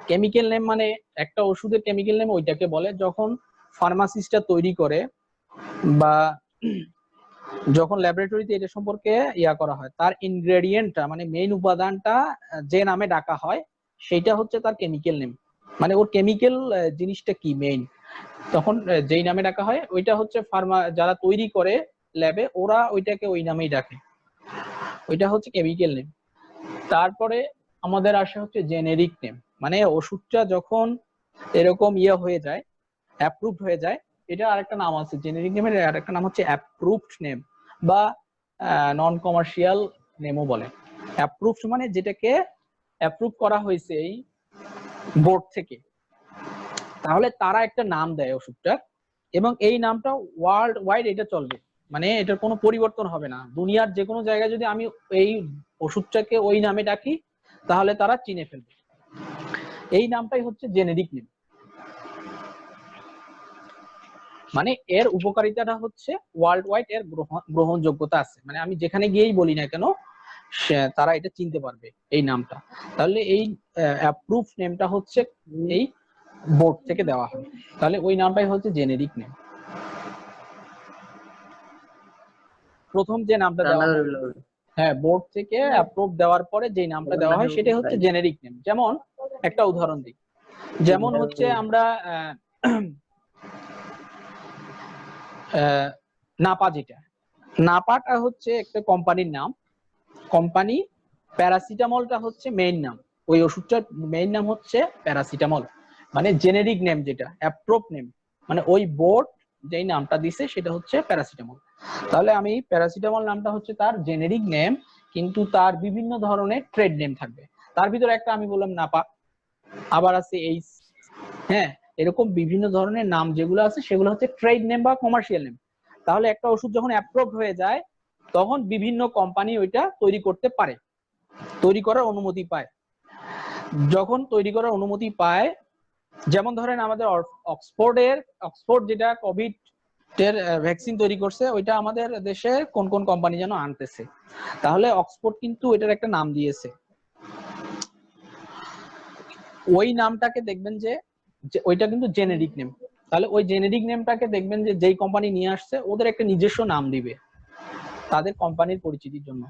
কেমিক্যাল নেম মানে একটা ওষুধের কেমিক্যাল নেম ওইটাকে বলে যখন ফার্মাসিস্টটা তৈরি করে বা যখন ল্যাবরেটরিতে এটা সম্পর্কে করা হয়, তার ইনগ্রেডিয়েন্টটা মানে মেইন উপাদানটা যে নামে ডাকা হয় সেটা হচ্ছে তার কেমিক্যাল নেম, মানে ওর কেমিক্যাল জিনিসটা কি মেইন, তখন যেই নামে ডাকা হয় ওইটা হচ্ছে যারা তৈরি করে ল্যাবে ওরা ওইটাকে ওই নামেই ডাকে, ওইটা হচ্ছে কেমিক্যাল নেম। তারপরে আমাদের আসে হচ্ছে জেনেরিক নেম, মানে ওষুধটা যখন এরকম হয়ে যায়, অ্যাপ্রুভড হয়ে যায়, এটা আরেকটা নাম আছে জেনেরিক নেমের, আরেকটা নাম হচ্ছে অ্যাপ্রুভড নেম বা নন কমার্শিয়াল নেমও বলে। অ্যাপ্রুভড মানে যেটাকে অ্যাপ্রুভ করা হয়েছে এই বোর্ড থেকে, তাহলে তারা একটা নাম দেয় ওষুধটা, এবং এই নামটা ওয়ার্ল্ড ওয়াইড এটা চলবে, মানে এটার কোনো পরিবর্তন হবে না। দুনিয়ার যে কোনো জায়গায় যদি আমি এই ওষুধটাকে ওই নামে ডাকি তাহলে তারা চিনে ফেলবে। এই নামটাই হচ্ছে জেনেরিক নেম। মানে এর উপকারিতাটা হচ্ছে ওয়ার্ল্ড ওয়াইড, এর গ্রহণযোগ্যতা আছে, মানে আমি যেখানে গিয়েই বলি না কেন তারা এটা চিনতে পারবে এই নামটা। তাহলে এই অ্যাপ্রুভ নেমটা হচ্ছে এই বোর্ড থেকে দেওয়া হয়, তাহলে ওই নামটাই হচ্ছে জেনেরিক নেম। প্রথম যে নামটা দেওয়া হয়, হ্যাঁ, বোর্ড থেকে অ্যাপ্রুভ দেওয়ার পরে যে নামটা দেওয়া হয় সেটা হচ্ছে জেনেরিক নেম। যেমন একটা উদাহরণ দিই, যেমন হচ্ছে আমরা নাপা, যেটা নাপাটা হচ্ছে একটা কোম্পানির নাম, কোম্পানি। প্যারাসিটামলটা হচ্ছে মেইন নাম, ওই ওষুধটার মেইন নাম হচ্ছে প্যারাসিটামল, মানে জেনেরিক নেম যেটা অ্যাপ্রুভ নেম, মানে ওই বোর্ড যেই নামটা দিছে সেটা হচ্ছে প্যারাসিটামল। তাহলে আমি প্যারাসিটামল নামটা হচ্ছে তার জেনেরিক নেম, কিন্তু তার বিভিন্ন ধরনের ট্রেড নেম থাকবে। তার ভিতরে একটা আমি বললাম নাপা, আবার আছে এইস, হ্যাঁ, এরকম বিভিন্ন ধরনের নাম যেগুলো আছে সেগুলো হচ্ছে ট্রেড নেম বা কমার্শিয়াল নেম। তাহলে একটা ওষুধ যখন অ্যাপ্রুভড হয়ে যায় তখন বিভিন্ন কোম্পানি ওইটা তৈরি করতে পারে, তৈরি করার অনুমতি পায়। যখন তৈরি করার অনুমতি পায়, যেমন ধরেন আমাদের অক্সফোর্ড যেটা কোভিড এর ভ্যাকসিন তৈরি করছে, ওইটা আমাদের দেশে কোন কোন কোম্পানি যেন আনতেছে, তাহলে অক্সফোর্ড কিন্তু এটার একটা নাম দিয়েছে। ওই নামটাকে দেখবেন যে যে ওইটা কিন্তু জেনেরিক নেম। তাহলে ওই জেনেরিক নেমটাকে দেখবেন যে যেই কোম্পানি নিয়ে আসছে ওদের একটা নিজস্ব নাম দিবে তাদের কোম্পানির পরিচিতির জন্য,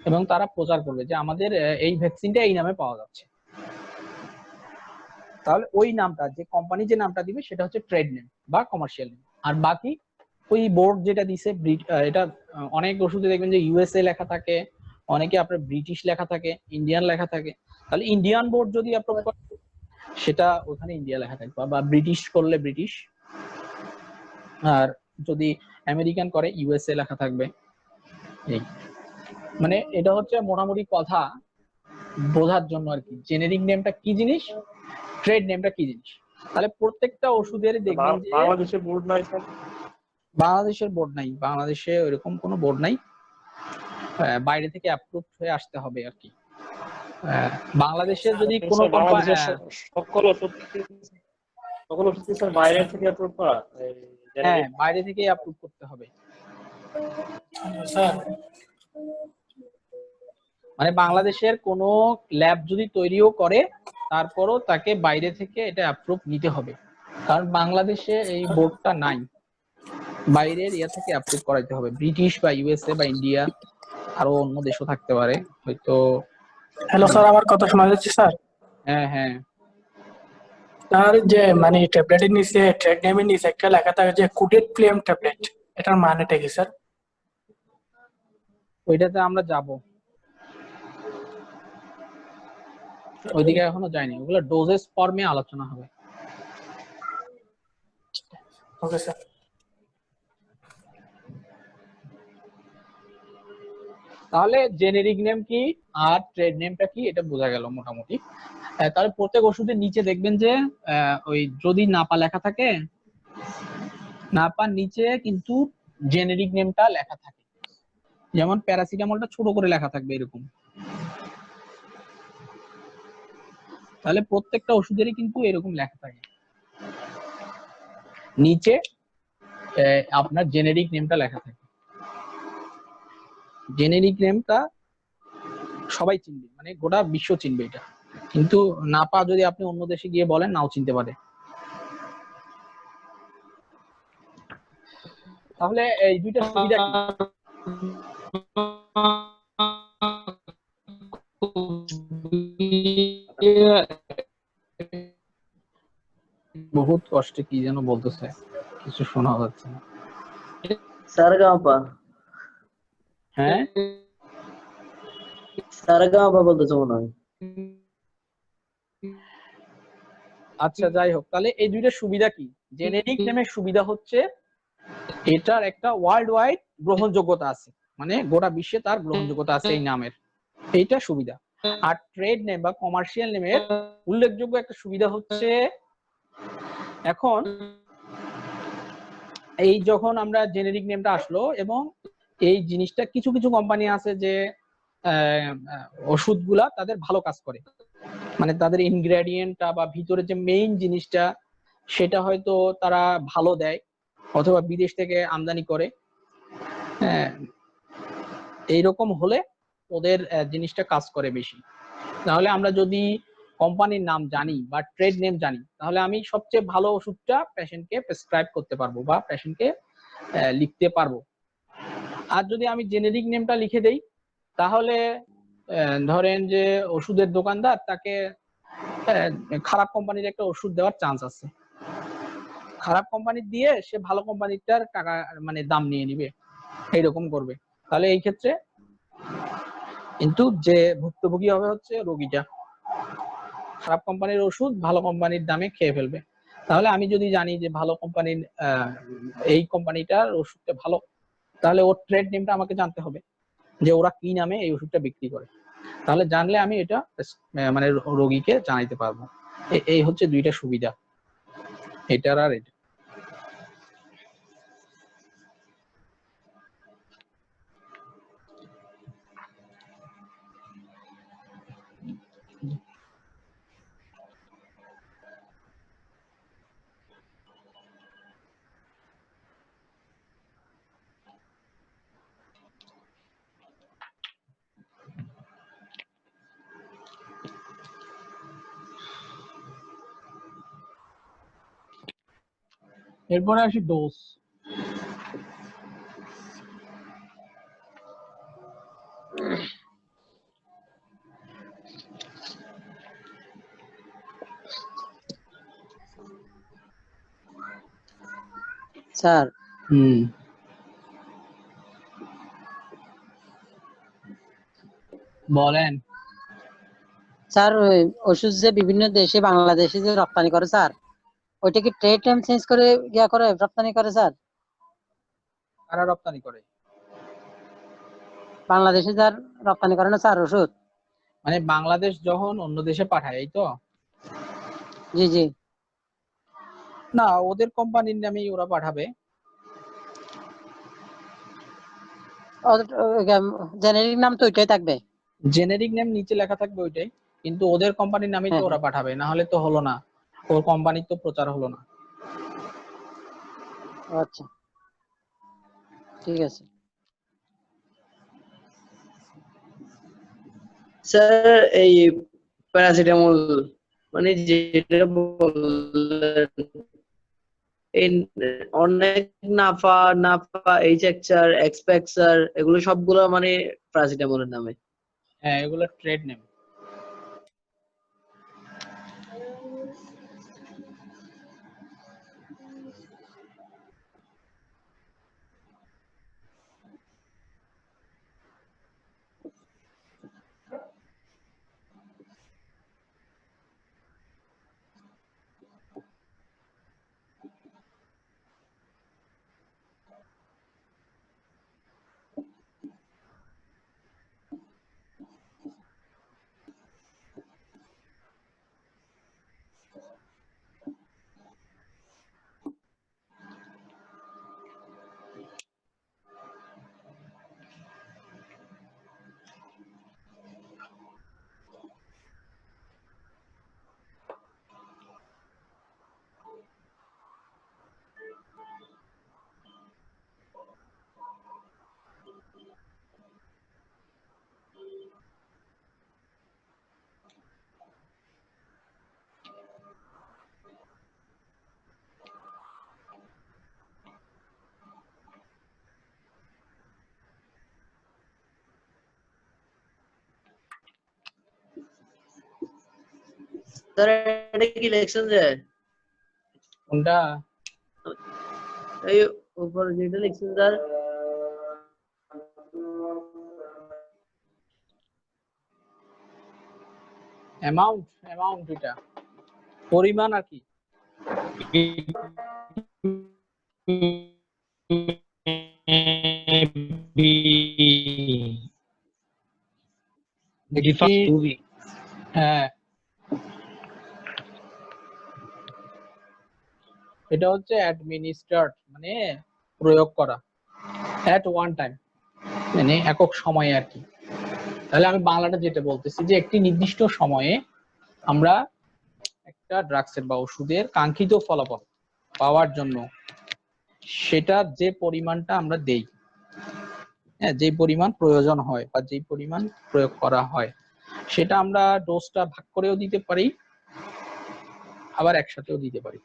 এবং তারা প্রচার করবে যে আমাদের এই ভ্যাকসিনটা এই নামে পাওয়া যাচ্ছে। তাহলে ওই নামটা যে কোম্পানি যে নামটা দিবে সেটা হচ্ছে ট্রেড নেম বা কমার্শিয়াল নেম। আর বাকি ওই বোর্ড যেটা দিছে এটা অনেক ওষুধে দেখবেন যে ইউএসএ লেখা থাকে, অনেকে আপনার ব্রিটিশ লেখা থাকে, ইন্ডিয়ান লেখা থাকে। তাহলে ইন্ডিয়ান বোর্ড যদি অ্যাপ্রুভ করে সেটা ওখানে ইন্ডিয়া লেখা থাকবে, বা ব্রিটিশ করলে ব্রিটিশ, আর যদি আমেরিকান করে ইউএসএ লেখা থাকবে। এই মানে এটা হচ্ছে মোটামুটি কথা বোঝার জন্য আর কি, জেনেরিক নেমটা কি জিনিস, ট্রেড নেমটা কি জিনিস। তাহলে প্রত্যেকটা ওষুধের দেখবেন যে
বাংলাদেশে বোর্ড নাই স্যার?
বাংলাদেশের বোর্ড নাই, বাংলাদেশে ওইরকম কোনো বোর্ড নাই, বাইরে থেকে অ্যাপ্রুভ হয়ে আসতে হবে আর কি। বাংলাদেশের যদি কোনো
বাংলাদেশের সকল ওষুধ কি স্যার বাইরে থেকে অ্যাপ্রুভ করা?
হ্যাঁ, বাইরে থেকে অ্যাপ্রুভ করতে হবে।
স্যার
মানে বাংলাদেশের কোনো ল্যাব যদি তৈরিও করে তারপরও তাকে বাইরে থেকে এটা অ্যাপ্রুভ নিতে হবে, কারণ বাংলাদেশে এই বোর্ডটা নাই, বাইরের ইয়া থেকে অ্যাপ্রুভ করাইতে হবে, ব্রিটিশ বা ইউএসএ বা ইন্ডিয়া, আরো অন্য দেশও থাকতে পারে হয়তো।
হ্যালো স্যার, আমার কথা শোনা যাচ্ছে স্যার?
হ্যাঁ হ্যাঁ,
স্যার যে মানে ট্যাবলেটের নিচে ট্রেড নেমের নিচে একটা লেখা থাকে যে কোডেড ফ্লেম ট্যাবলেট, এটার মানেটা কি স্যার?
ওইটাতে আমরা যাব, ওইদিকে এখনো যায়নি, ওগুলো ডোজেস ফর্মে আলোচনা হবে।
Okay sir.
তাহলে জেনেরিক নেম কি আর ট্রেড নেমটা কি এটা বোঝা গেল মোটামুটি। তাহলে প্রত্যেক ওষুধের নিচে দেখবেন যে ওই যদি নাপা লেখা থাকে, নাপার নিচে কিন্তু জেনেরিক নেমটা লেখা থাকে, যেমন প্যারাসিটামলটা ছোট করে লেখা থাকবে এরকম। তাহলে প্রত্যেকটা ওষুধেরই কিন্তু এরকম লেখা থাকে, নিচে আপনার জেনেরিক নেমটা লেখা থাকে। জেনেরিক নেমটা সবাই চিনবে, মানে গোটা বিশ্ব চিনবে এটা, কিন্তু নাপা যদি আপনি অন্য দেশে গিয়ে বলেন নাও চিনতে পারে। তাহলে এই দুইটা সুবিধা কি? বহুত কষ্টে কি যেন বলতেছে, কিছু শোনা যাচ্ছে না।
সারগাপা
হ্যাঁ,
সারগাপা বলতেছে মনে হয়।
আচ্ছা যাই হোক, তাহলে এই দুইটা সুবিধা কি? জেনেরিক নেমের সুবিধা হচ্ছে এটার একটা ওয়ার্ল্ড ওয়াইড গ্রহণযোগ্যতা আছে, মানে গোটা বিশ্বে তার গ্রহণযোগ্যতা আছে এই নামের, এইটা সুবিধা। আর ট্রেড নেম বা কমার্শিয়াল নেমের উল্লেখযোগ্য একটা সুবিধা হচ্ছে এখন এই যখন আমরা জেনেরিক নেমটা আসলো এবং এই জিনিসটা কিছু কিছু কোম্পানি আছে যে ওষুধগুলা তাদের ভালো কাজ করে, মানে তাদের ইনগ্রেডিয়েন্টটা বা ভিতরে যে মেইন জিনিসটা সেটা হয়তো তারা ভালো দেয় অথবা বিদেশ থেকে আমদানি করে। হ্যাঁ, এইরকম হলে ওদের জিনিসটা কাজ করে বেশি। তাহলে আমরা যদি কোম্পানির নাম জানি বা ট্রেড নেম জানি তাহলে আমি সবচেয়ে ভালো ওষুধটা পেশেন্টকে প্রেসক্রাইব করতে পারবো বা পেশেন্টকে লিখতে পারবো। আর যদি আমি জেনেরিক নেমটা লিখে দেই তাহলে ধরেন যে ওষুধের দোকানদার তাকে খারাপ কোম্পানির একটা ওষুধ দেওয়ার চান্স আছে, খারাপ কোম্পানির দিয়ে সে ভালো কোম্পানিটার টাকা মানে দাম নিয়ে নিবে, এইরকম করবে। তাহলে এই ক্ষেত্রে কিন্তু যে ভুক্তভোগী হবে হচ্ছে রোগীটা, খারাপ কোম্পানির ওষুধ ভালো কোম্পানির দামে খেয়ে ফেলবে। তাহলে আমি যদি জানি যে ভালো কোম্পানির এই কোম্পানিটার ওষুধটা ভালো, তাহলে ওর ট্রেড নেমটা আমাকে জানতে হবে যে ওরা কি নামে এই ওষুধটা বিক্রি করে। তাহলে জানলে আমি এটা মানে রোগীকে জানাইতে পারবো। এই হচ্ছে দুইটা সুবিধা এটার আর এটা। এরপরে আসি ডোজ।
স্যার
বলেন।
স্যার ওই ওষুধ যে বিভিন্ন দেশে বাংলাদেশে যে রপ্তানি করে স্যার, ওইটা কি ট্রেড টাইম চেঞ্জ করে করে রপ্তানি করে স্যার?
কারা রপ্তানি করে?
বাংলাদেশে যার রপ্তানি করে না স্যার ওষুধ?
মানে বাংলাদেশ যখন অন্য দেশে পাঠায়, এই তো?
জি জি।
না, ওদের কোম্পানির নামেই ওরা পাঠাবে।
জেনেরিক নাম তো ওইটাই থাকবে।
জেনেরিক নেম নিচে লেখা থাকবে ওইটাই, কিন্তু ওদের কোম্পানির নামেই তো
হ্যাঁ
ওরা পাঠাবে, না হলে তো হলো না, ওর কোম্পানির তো প্রচার হলো না।
আচ্ছা ঠিক আছে
স্যার। এই প্যারাসিটামল মানে যেটা বললেন, এই অনেক নাফা নাফা এইচএক্সার এক্সপেক্সার এগুলো সবগুলো মানে প্যারাসিটামলের নামে।
হ্যাঁ, এগুলো ট্রেড নেম।
স্যার এটা কি লিখছেন যে
কোনটা?
এই উপরে যেটা লিখছেন স্যার?
অ্যামাউন্ট এটা পরিমাণ আর কি। হ্যাঁ, এটা হচ্ছে অ্যাডমিনিস্ট্রেট মানে প্রয়োগ করা, এট ওয়ান টাইম মানে একক সময়ে আর কি। তাহলে আমি বাংলাটা যেটা বলতেছি যে একটি নির্দিষ্ট সময়ে আমরা একটা ড্রাগসের বা ওষুধের কাঙ্ক্ষিত ফলাফল পাওয়ার জন্য সেটা যে পরিমাণটা আমরা দেই, হ্যাঁ, যে পরিমাণ প্রয়োজন হয় বা যে পরিমাণ প্রয়োগ করা হয়, সেটা আমরা ডোজটা ভাগ করেও দিতে পারি, আবার একসাথেও দিতে পারি।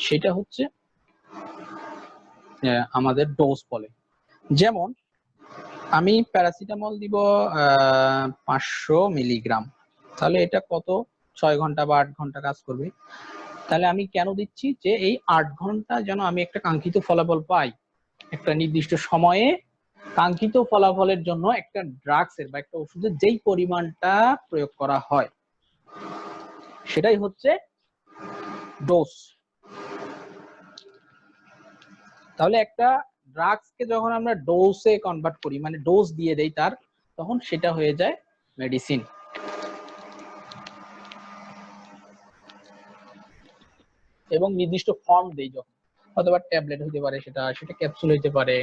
সেটা হচ্ছে আমাদের ডোজ বলে। যেমন আমি প্যারাসিটামল দিব 500 মিলিগ্রাম, তাহলে এটা কত 6 ঘন্টা বা 8 ঘন্টা কাজ করবে। তাহলে আমি কেন দিচ্ছি যে এই 8 ঘন্টা যেন আমি একটা কাঙ্ক্ষিত ফলাফল পাই, একটা নির্দিষ্ট সময়ে কাঙ্ক্ষিত ফলাফলের জন্য একটা ড্রাগসের বা একটা ওষুধের যেই পরিমাণটা প্রয়োগ করা হয় সেটাই হচ্ছে ডোজ। তাহলে একটা ড্রাগসকে যখন আমরা ডোজে কনভার্ট করি মানে ডোজ দিয়ে দেই তার, তখন সেটা হয়ে যায় মেডিসিন। এবং নির্দিষ্ট ফর্ম দেই যখন, অথবা ট্যাবলেট হতে পারে, সেটা ক্যাপসুল হতে পারে।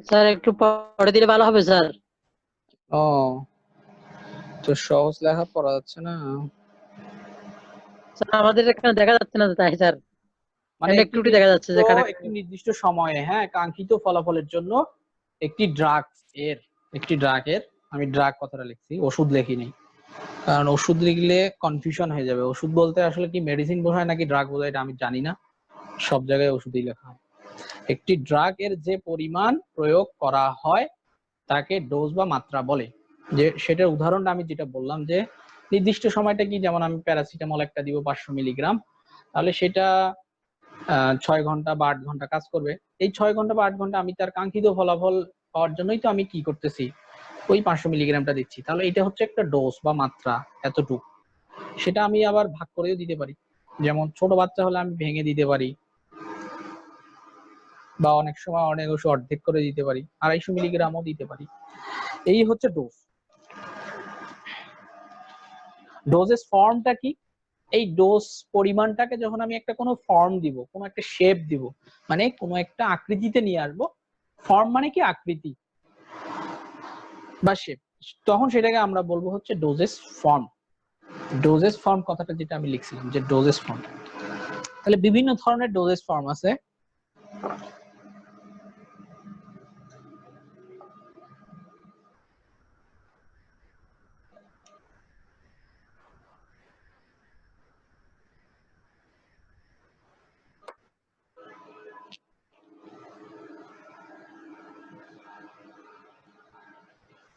স্যার একটু পড়ে দিলে ভালো হবে স্যার।
ও, তো সহজ লেখা পড়া যাচ্ছে না,
স্যার আমাদের এখানে দেখা যাচ্ছে না তাই স্যার,
মানে
একটু একটু দেখা যাচ্ছে যেখানে
একটি নির্দিষ্ট সময়ে, হ্যাঁ, কাঙ্ক্ষিত ফলাফলের জন্য একটি ড্রাগের, আমি ড্রাগ কথাটা লিখছি, ওষুধ লিখিনি, কারণ ওষুধ লিখলে কনফিউশন হয়ে যাবে। ওষুধ বলতে আসলে কি মেডিসিন বোঝায় নাকি ড্রাগ বোঝায় এটা আমি জানি না, সব জায়গায় ওষুধই লেখা হয়। একটি ড্রাগের যে পরিমাণ প্রয়োগ করা হয় তাকে ডোজ বা মাত্রা বলে। যে সেটার উদাহরণটা আমি যেটা বললাম যে নির্দিষ্ট সময়টা কি, যেমন আমি প্যারাসিটামল একটা দিব 500 মিলিগ্রাম, তাহলে সেটা 6 ঘন্টা বা 8 ঘন্টা কাজ করবে। এই 6 ঘন্টা বা 8 ঘন্টা আমি তার কাঙ্ক্ষিত ফলাফল পাওয়ার জন্যই তো আমি কি করতেছি, ওই 500 মিলিগ্রামটা দিচ্ছি। তাহলে এটা হচ্ছে একটা ডোজ বা মাত্রা, এতটুকু। সেটা আমি আবার ভাগ করেও দিতে পারি, যেমন ছোট বাচ্চা হলে আমি ভেঙে দিতে পারি, বা অনেক সময় অনেক ওষুধ অর্ধেক করে দিতে পারি, 250 মিলিগ্রামও দিতে পারি। এই হচ্ছে ডোজ। ডোজেস ফর্মটা কি? এই ডোজ পরিমাণটাকে যখন আমি একটা কোনো ফর্ম দিব, কোনো একটা শেপ দিব, মানে কোনো একটা আকৃতিতে নিয়ে আসবো, ফর্ম মানে কি আকৃতি বা শেপ, তখন সেটাকে আমরা বলবো হচ্ছে ডোজেস ফর্ম। ডোজেস ফর্ম কথাটা যেটা আমি লিখছিলাম যে ডোজেস ফর্ম। তাহলে বিভিন্ন ধরনের ডোজেস ফর্ম আছে।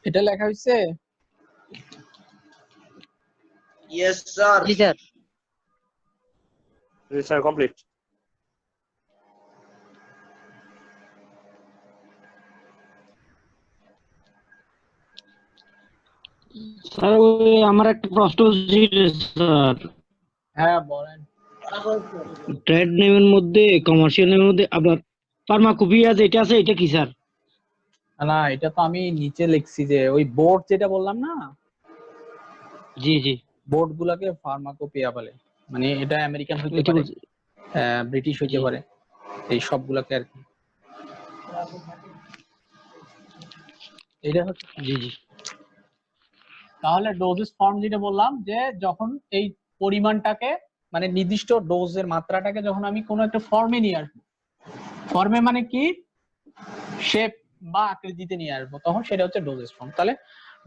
এটা লেখা হয়েছে?
Yes, sir.
জি স্যার।
জি স্যার, কমপ্লিট।
স্যার ওই আমার একটা প্রশ্ন ছিল স্যার,
হ্যাঁ বলেন।
ট্রেড নেমের মধ্যে, কমার্শিয়াল নেমের মধ্যে আপনার ফার্মাকোপিয়া যেটা আছে এটা কি স্যার?
না, এটা তো আমি নিচে লিখছি যে ওই বোর্ড যেটা বললাম না,
জি জি,
বোর্ড গুলাকে ফার্মাকোপিয়া বলে। মানে এটা আমেরিকান হইতে
ওইটা
পারে,
বলছি।
ব্রিটিশ হইতে
জি
পারে, এই সবগুলাকে আর কি। এটা হচ্ছে।
জি জি,
তাহলে ডোজেস ফর্ম যেটা বললাম যে যখন এই পরিমাণটাকে, মানে নির্দিষ্ট ডোজের মাত্রাটাকে যখন আমি কোনো একটা ফর্মে নিয়ে আসবো, ফর্মে মানে কি শেপ বা আকৃতিতে নিয়ে আসবো, তখন সেটা হচ্ছে ডোজেস ফর্ম। তাহলে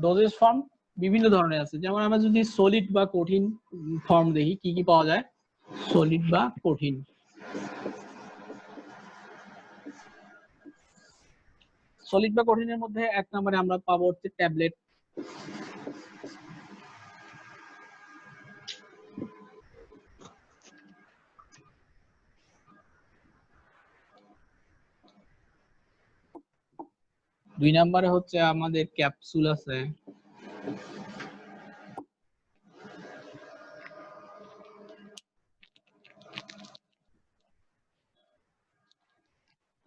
ডোজেস ফর্ম বিভিন্ন ধরনের আছে। যেমন আমরা যদি সলিড বা কঠিন ফর্ম দেখি, কি কি পাওয়া যায়? সলিড বা কঠিন। সলিড বা কঠিনের মধ্যে 1 নম্বরে আমরা পাবো হচ্ছে ট্যাবলেট, দুই নম্বরে হচ্ছে আমাদের ক্যাপসুল আছে,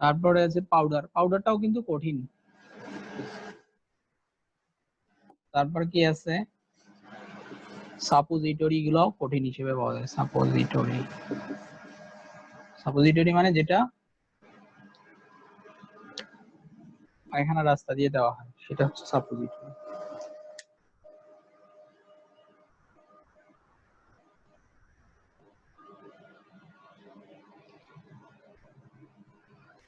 তারপরে আছে পাউডার, পাউডারটাও কিন্তু কঠিন। তারপর কি আছে? সাপোজিটরি, গুলাও কঠিন হিসেবে পাওয়া যায়। সাপোজিটরি, সাপোজিটরি মানে যেটা পায়খানা রাস্তা দিয়ে দেওয়া হয়, সেটা হচ্ছে সাপোজিটরি।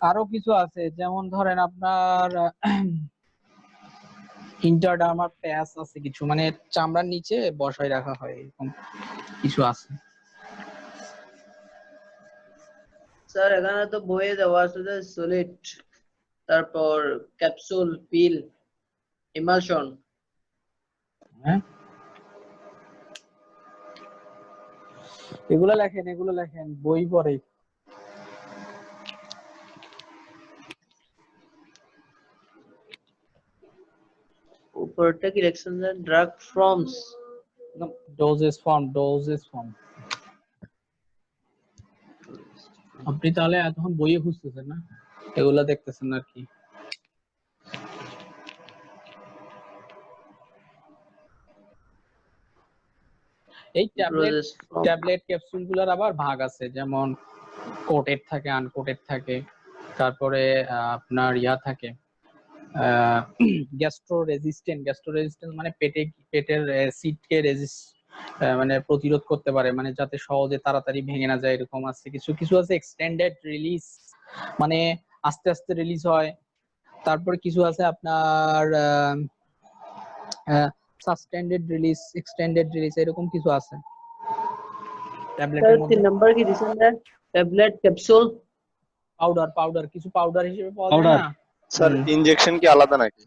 আরো কিছু আছে, যেমন ধরেন আপনার ইন্টারডার্মাল প্যাচ আছে কিছু, মানে চামড়ার নিচে বসায় রাখা হয়, এরকম কিছু আছে।
স্যার এখানে তো বইয়ে দেওয়া আছে যে সলিড, তারপর ক্যাপসুল, পিল, ইমালশন।
হ্যাঁ, এগুলো লেখেন, এগুলো লেখেন, বই পড়ে।
উপরটা কি লিখছেন যে drug forms?
Doses form, doses form. আপনি তাহলে এতক্ষণ বইয়ে খুঁজতেছেন না, এগুলা দেখতেছেন আর কি। এই ট্যাবলেট ক্যাপসুল গুলার আবার ভাগ আছে, যেমন কোটেড থাকে, আনকোটেড থাকে, তারপরে আপনার ইয়া থাকে, গ্যাস্ট্রো রেজিস্ট্যান্ট মানে পেটের অ্যাসিডকে মানে প্রতিরোধ করতে পারে, মানে যাতে সহজে তাড়াতাড়ি ভেঙে না যায়, এরকম আছে। কিছু কিছু আছে এক্সটেন্ডেড রিলিজ, মানে আস্তে আস্তে রিলিজ হয়। তারপরে কিছু আছে আপনার সাসপেন্ডেড রিলিজ, এক্সটেন্ডেড রিলিজ, এরকম কিছু আছে ট্যাবলেটের
স্যার
মধ্যে।
3 নাম্বার কি দিছেন স্যার? ট্যাবলেট, ক্যাপসুল,
পাউডার কিছু পাউডার হিসেবে পাওয়া যায়
পাউডার
না?
স্যার ইনজেকশন কি আলাদা নাকি?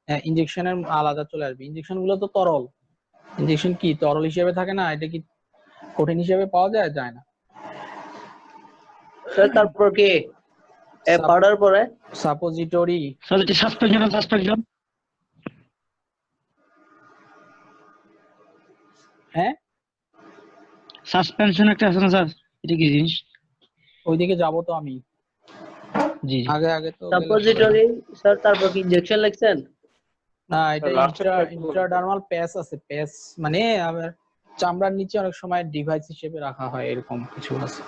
হ্যাঁ, ইনজেকশনের আলাদা চলে আসবে। ইনজেকশন গুলো তো তরল, ইনজেকশন কি তরল হিসেবে থাকে না? এটা কি কঠিন হিসেবে পাওয়া যায়? যায় না।
স্যার তারপর কি পাউডার পরে
সাপোজিটরি,
স্যার এটা সাসপেনশন
হ্যাঁ
সাসপেনশন একটা আছে না স্যার, এটা কি জিনিস?
ওইদিকে যাব তো আমি,
জি জি।
আগে তো গেলে-
সাপোজিটরি স্যার, তারপর কি ইনজেকশন লিখছেন?
না, এটা
Last এ একটু
ইন্ট্রাডার্মাল প্যাচ আছে। প্যাচ মানে আবার চামড়ার নিচে অনেক সময় ডিভাইস হিসেবে রাখা হয়, এরকম কিছু আছে।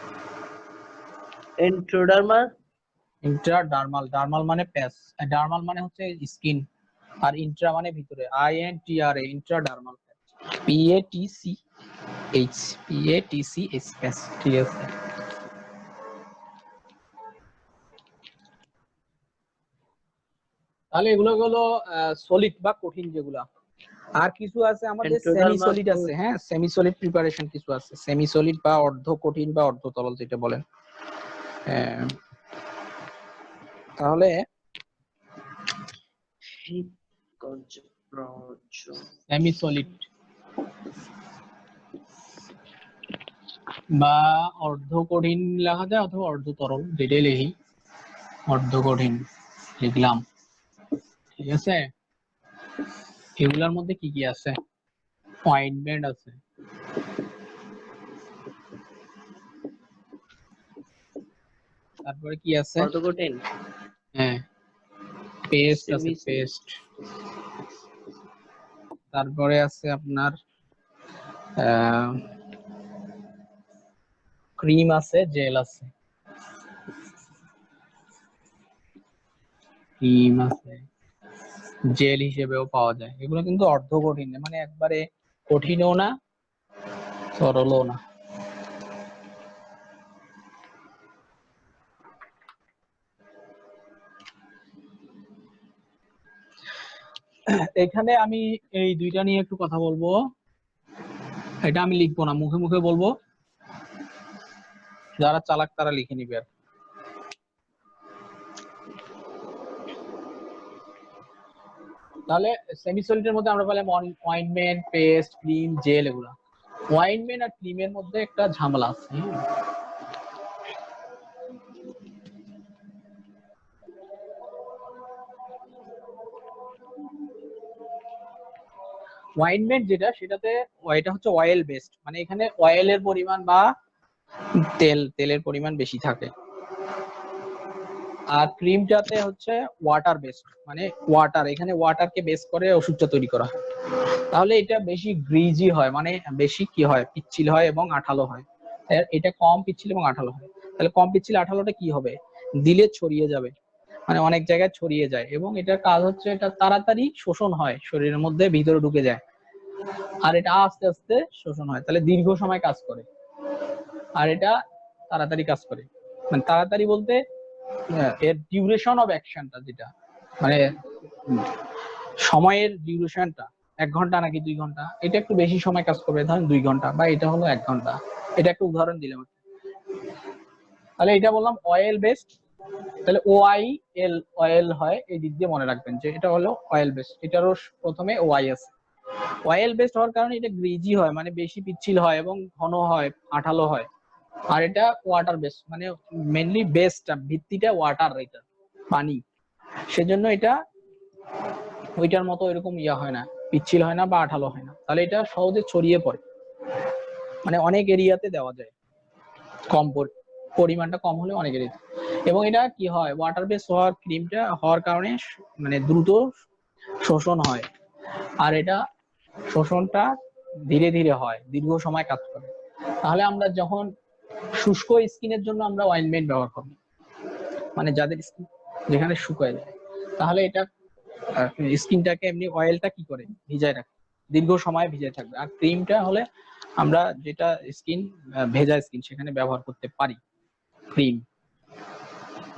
ইন্ট্রোডার্মার,
ডার্মাল মানে প্যাচ, ডার্মাল মানে হচ্ছে স্কিন, আর ইন্ট্রা মানে ভিতরে, INTRA, ইন্ট্রাডার্মাল প্যাচ, PATCH প্যাচ, ঠিক আছে। তাহলে এগুলো হলো সলিড বা কঠিন যেগুলা। আর কিছু আছে আমাদের সেমি সলিড আছে, হ্যাঁ সেমি সলিড প্রিপারেশন কিছু আছে, সেমি সলিড বা অর্ধ কঠিন বা অর্ধ তরল যেটা বলেন। তাহলে সেমি সলিড বা অর্ধ কঠিন লেখা যায় অথবা অর্ধ তরল, যেটাই লিখি। অর্ধ কঠিন লিখলাম, ঠিক আছে। এগুলার মধ্যে কি কি আছে? অয়েন্টমেন্ট আছে, তারপরে কি আছে?
কত কঠিন?
হ্যাঁ, পেস্ট আছে, পেস্ট। তারপরে আছে আপনার ক্রিম আছে, জেল আছে, ক্রিম আছে, জেল হিসেবেও পাওয়া যায়। এগুলো কিন্তু অর্ধ কঠিন, মানে একবারে কঠিনও না সরলও না। এখানে আমি এই দুইটা নিয়ে একটু কথা বলবো। এটা আমি লিখবো না, মুখে মুখে বলবো, যারা চালাক তারা লিখে নিবে। আর তাহলে সেমিসলিডের মধ্যে আমরা পেলাম অয়েন্টমেন্ট, পেস্ট, ক্রিম, জেল, এগুলা। অয়েন্টমেন্ট আর ক্রিমের মধ্যে একটা ঝামেলা আছে। অয়েন্টমেন্ট যেটা, সেটাতে এটা হচ্ছে অয়েল বেসড, মানে এখানে অয়েলের পরিমাণ বা তেলের পরিমাণ বেশি থাকে। আর ক্রিমটাতে হচ্ছে ওয়াটার বেসড, মানে ওয়াটার, এখানে ওয়াটারকে বেস করে ওষুধটা তৈরি করা হয়। তাহলে এটা বেশি গ্রিজি হয়, মানে বেশি কি হয়, পিচ্ছিল হয় এবং আঠালো হয়। এটা কম পিচ্ছিল এবং আঠালো হয়। তাহলে কম পিচ্ছিল আঠালোটা কি হবে? দিলে ছড়িয়ে যাবে, মানে অনেক জায়গায় ছড়িয়ে যায়, এবং এটার কাজ হচ্ছে এটা তাড়াতাড়ি শোষণ হয়, শরীরের মধ্যে ভিতরে ঢুকে যায়, আর এটা আস্তে আস্তে শোষণ হয়, তাহলে দীর্ঘ সময় কাজ করে। আর এটা তাড়াতাড়ি কাজ করে, মানে তাড়াতাড়ি বলতে এর ডিউরেশন অফ অ্যাকশনটা, যেটা মানে সময়ের ডিউরেশনটা 1 ঘন্টা নাকি 2 ঘন্টা, এটা একটু বেশি সময় কাজ করবে, ধরেন 2 ঘন্টা, বা এটা হলো 1 ঘন্টা। এটা একটা উদাহরণ দিলাম। তাহলে এটা বললাম অয়েল বেসড, তাহলে OIL অয়েল হয়, এই দিক দিয়ে মনে রাখবেন যে এটা হলো অয়েল বেসড। এটারও প্রথমে OI আছে। অয়েল বেসড হওয়ার কারণে এটা গ্রিজি হয়, মানে বেশি পিচ্ছিল হয় এবং ঘন হয়, আঠালো হয়। আর এটা ওয়াটার বেস, মানে মেইনলি বেসটা, ভিত্তিটা ওয়াটার, এটা পানি, সেজন্য এটা ওইটার মতো এরকম হয় না, পিচ্ছিল হয় না বা আঠালো হয় না। তাহলে এটা সহজে ছড়িয়ে পড়ে, মানে অনেক এরিয়াতে দেওয়া যায়, কম পরিমাণটা কম হলে অনেক এরিয়াতে। এবং এটা কি হয়, ওয়াটার বেস হওয়ার ক্রিমটা হওয়ার কারণে মানে দ্রুত শোষণ হয়, আর এটা শোষণটা ধীরে ধীরে হয়, দীর্ঘ সময় কাজ করে। তাহলে আমরা যখন শুষ্ক স্কিনের জন্য আমরা অয়েন্টমেন্ট ব্যবহার করি, মানে যাদের স্কিন যেখানে শুকায় যায়, তাহলে এটা স্কিনটাকে এমনি অয়েলটা কি করে ভিজায় রাখে, দীর্ঘ সময় ভিজায় থাকবে। আর ক্রিমটা হলে আমরা যেটা স্কিন ভেজা স্কিন সেখানে ব্যবহার করতে পারি ক্রিম।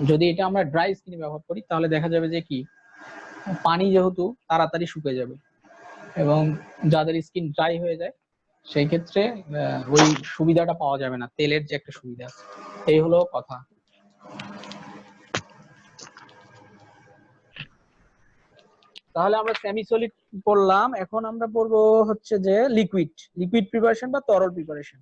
যদি এটা আমরা ড্রাই স্কিনে ব্যবহার করি তাহলে দেখা যাবে যে কি পানি যেহেতু তাড়াতাড়ি শুকিয়ে যাবে, এবং যাদের স্কিন ড্রাই হয়ে যায় সেই ক্ষেত্রে ওই সুবিধাটা পাওয়া যাবে না, তেলের যে একটা সুবিধা আছে। এই হলো কথা। তাহলে আমরা সেমি সলিড পড়লাম, এখন আমরা পড়বো হচ্ছে যে লিকুইড প্রিপারেশন বা তরল প্রিপারেশন।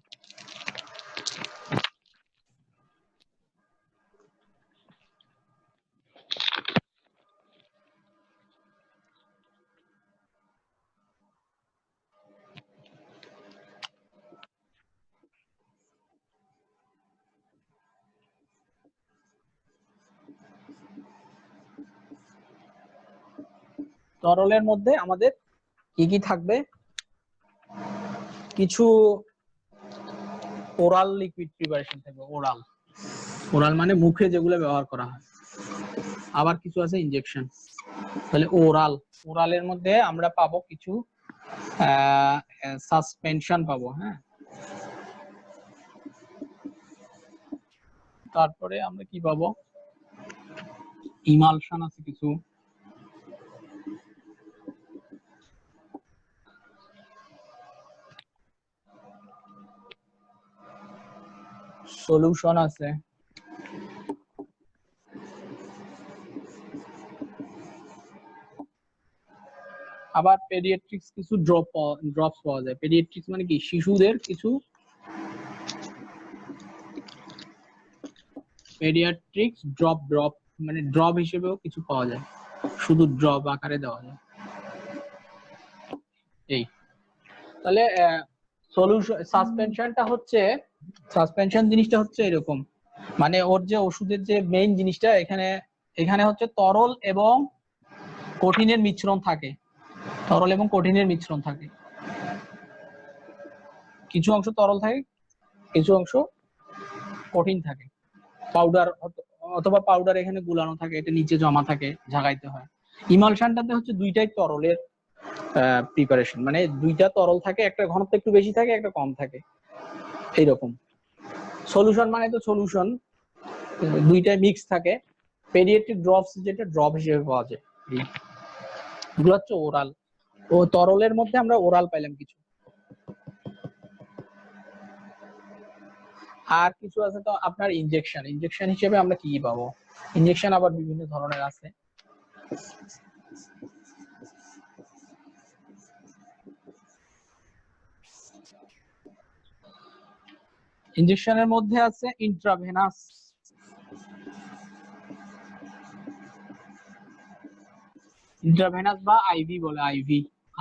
তরলের মধ্যে আমাদের কি কি থাকবে, কিছু ওরাল লিকুইড প্রিপারেশন থাকবে, ওরাল মানে মুখে যেগুলো ব্যবহার করা হয়, আবার কিছু আছে ইনজেকশন। তাহলে ওরালের মধ্যে আমরা পাবো কিছু সাসপেনশন পাবো, হ্যাঁ। তারপরে আমরা কি পাবো, ইমালশন আছে কিছু, সলিউশন আছে, আবার পেডিয়াট্রিক্স কিছু ড্রপস পাওয়া যায়। পেডিয়াট্রিক্স মানে কি, শিশুদের কিছু পেডিয়াট্রিক্স ড্রপ মানে ড্রপ হিসেবেও কিছু পাওয়া যায়, শুধু ড্রপ আকারে দেওয়া যায়। এই তাহলে সলিউশন সাসপেনশন জিনিসটা হচ্ছে এরকম, মানে ওর যে ওষুধের যে মেইন জিনিসটা এখানে হচ্ছে তরল এবং কঠিনের মিশ্রণ থাকে, কিছু অংশ তরল থাকে, কিছু অংশ কঠিন থাকে, পাউডার অথবা পাউডার এখানে গুলানো থাকে, এটা নিচে জমা থাকে, ঝাগাইতে হয়। ইমালশনটাতে হচ্ছে দুইটাই তরলের প্রিপারেশন, মানে দুইটা তরল থাকে, একটা ঘনত্ব একটু বেশি থাকে, একটা কম থাকে, এইরকম। সলিউশন মানে তো সলিউশন, দুইটাই মিক্স থাকে। পেডিয়াট্রিক ড্রপস যেটা ড্রপ হিসেবে পাওয়া যায়, এগুলো হচ্ছে ওরাল। ও তরলের মধ্যে আমরা ওরাল পাইলাম কিছু, আর কিছু আছে তো আপনার ইনজেকশন হিসেবে আমরা কি পাবো। ইনজেকশন আবার বিভিন্ন ধরনের আছে, ইনজেকশনের মধ্যে আছে ইন্ট্রাভেনাস, বা আইভি বলে,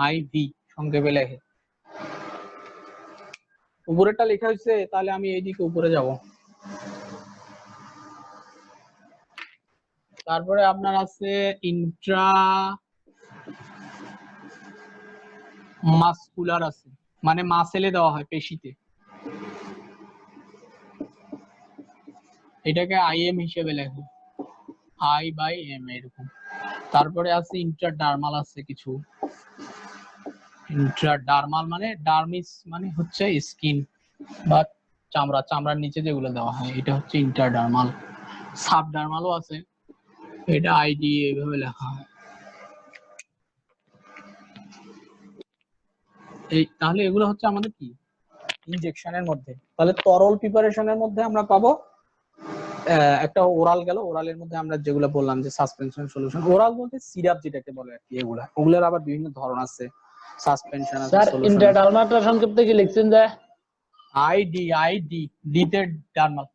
আইভি সংক্ষেপে লেখে। উপরেরটা লেখা হয়েছে, তাহলে আমি এইদিকে উপরে যাব। তারপরে আপনার আছে ইন্ট্রা মাসকুলার আছে, মানে মাসেলে দেওয়া হয়, পেশিতে, এটাকে আইএম হিসেবে লেখে, I/M এরকম। তারপরে আছে ইন্ট্রাডার্মাল আছে কিছু, ইন্ট্রাডার্মাল মানে ডার্মিস মানে হচ্ছে স্কিন বা চামড়ার নিচে যেগুলো দেওয়া হয়, এটা হচ্ছে ইন্ট্রাডার্মাল। সাবডার্মালও আছে, এটা আইডি এইভাবে লেখা হয়। তাহলে এগুলো হচ্ছে আমাদের কি ইনজেকশনের মধ্যে। তাহলে তরল প্রিপারেশনের মধ্যে আমরা পাবো একটা ওরাল গেল, ওরালের মধ্যে আমরা যেগুলো বললাম যে সাসপেনশন, সলিউশন। ওরাল বলতে সিরাপ যেটাকে বলে আর কি, ওগুলোর আবার বিভিন্ন ধরন আছে, সাসপেনশন আছে, সলিউশন।
ইন্ট্রাডার্মালটা সংক্ষেপে কি লিখছেন যে
আইডি ডিতে ডার্মাল।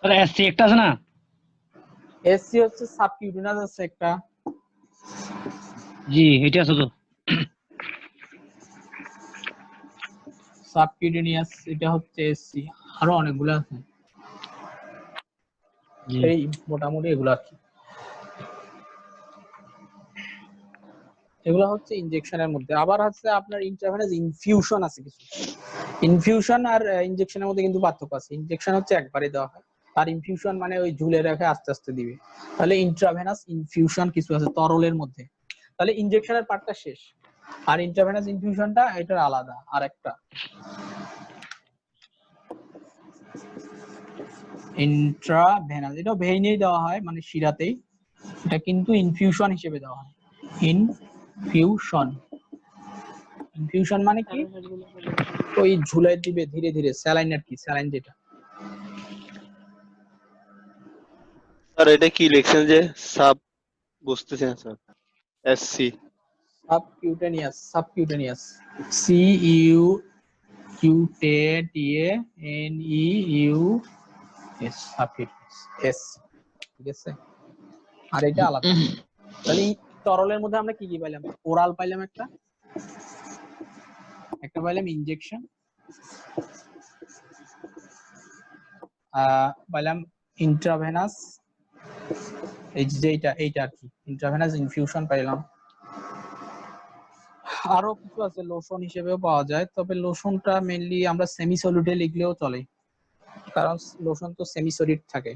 স্যার এসসি একটা আছে না,
এসসি হচ্ছে সাবকিউটেনাস আছে একটা,
জি এটা আছে তো,
সাবকিউটেনিয়াস এটা হচ্ছে এসসি, আরো অনেকগুলো আছে, এই মোটামুটি এগুলো আর কি। এগুলো হচ্ছে ইনজেকশনের মধ্যে। আবার আছে আপনার ইন্ট্রাভেনাস ইনফিউশন আছে কিছু। ইনফিউশন আর ইনজেকশনের মধ্যে কিন্তু পার্থক্য আছে। ইনজেকশন হচ্ছে একবারে দেওয়া হয়, আর ইনফিউশন মানে ওই ঝুলে রেখে আস্তে আস্তে দিবে। তাহলে ইন্ট্রাভেনাস ইনফিউশন কিছু আছে তরলের মধ্যে। তাহলে ইনজেকশনের পার্টটা শেষ, আর ইন্ট্রাভেনাস ইনফিউশনটা এটার আলাদা আরেকটা। ইন্ট্রাভেনাস এটা ভেইনেই দেওয়া হয়, মানে শিরাতেই, এটা কিন্তু ইনফিউশন হিসেবে দেওয়া হয়। ইনফিউশন, ইনফিউশন মানে কি ওই ঝুলাই দিবে ধীরে ধীরে, স্যালাইন আর কি, স্যালাইন যেটা।
স্যার এটা কি লিখছেন যে সাব, বুঝতেছি না sir. SC
subcutaneous, subcutaneous, C U Q T T A N E U S, subcutaneous S, ঠিক আছে। আর এটা আলাদা। তাহলে এই তরলের মধ্যে আমরা কি কি পাইলাম? ওরাল পাইলাম একটা পাইলাম ইনজেকশন, পাইলাম ইন্ট্রাভেনাস, এই যে এইটা আর কি ইন্ট্রাভেনাস ইনফিউশন পাইলাম। আরো কিছু আছে, লোশন হিসেবেও পাওয়া যায়, তবে লোশনটা মেইনলি আমরা সেমি সলিডে লিখলেও চলে, কারণ লোশন তো সেমি সলিড থাকে।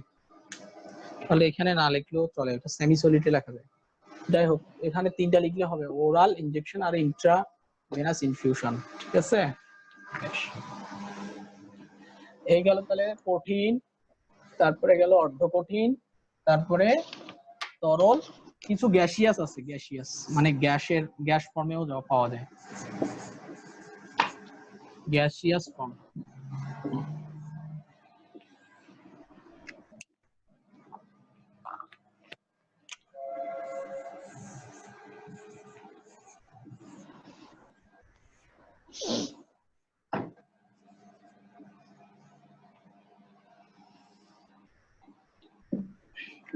তাহলে এখানে না লিখলেও চলে, এটা সেমি সলিডে লেখা যায়। যাই হোক, এখানে তিনটা লিখলে হবে, ওরাল, ইনজেকশন আর ইন্ট্রাভেনাস ইনফিউশন, ঠিক আছে। এই গেল তাহলে কঠিন, তারপরে গেল অর্ধ কঠিন, তারপরে তরল, কিছু গ্যাসিয়াস আছে, গ্যাসিয়াস মানে গ্যাস ফর্মেও পাওয়া যায়, গ্যাসিয়াস ফর্ম।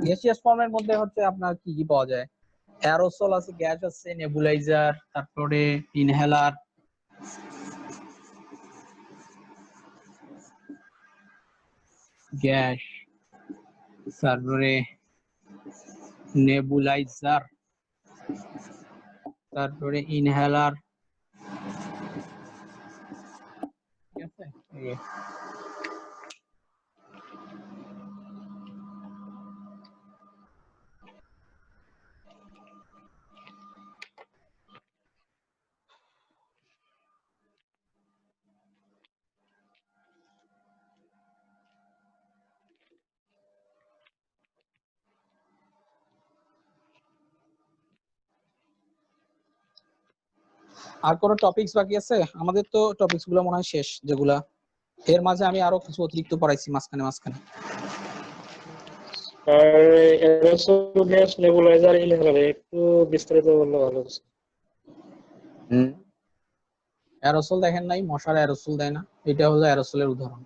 গ্যাসিয়াস ফর্মের মধ্যে হচ্ছে আপনার কি কি পাওয়া যায়? অ্যারোসল আছে, গ্যাস আছে, নেবুলাইজার, তারপরে ইনহেলার, গ্যাস, তারপরে নেবুলাইজার, তারপরে ইনহেলার, ঠিক আছে। আর কোনো টপিকস বাকি আছে? আমাদের তো টপিকস গুলো মনে হয় শেষ, যেগুলা এর মাঝে আমি আরো কিছু অতিরিক্ত পড়াইছি মাঝখানে।
আর এরোসল গ্যাস, নেবুলাইজার, ইনহেলার একটু বিস্তারিত বললে ভালো হতো।
অ্যারোসল দেখেন নাই? মশার অ্যারোসল দেয় না? এটা হলো অ্যারোসলের উদাহরণ।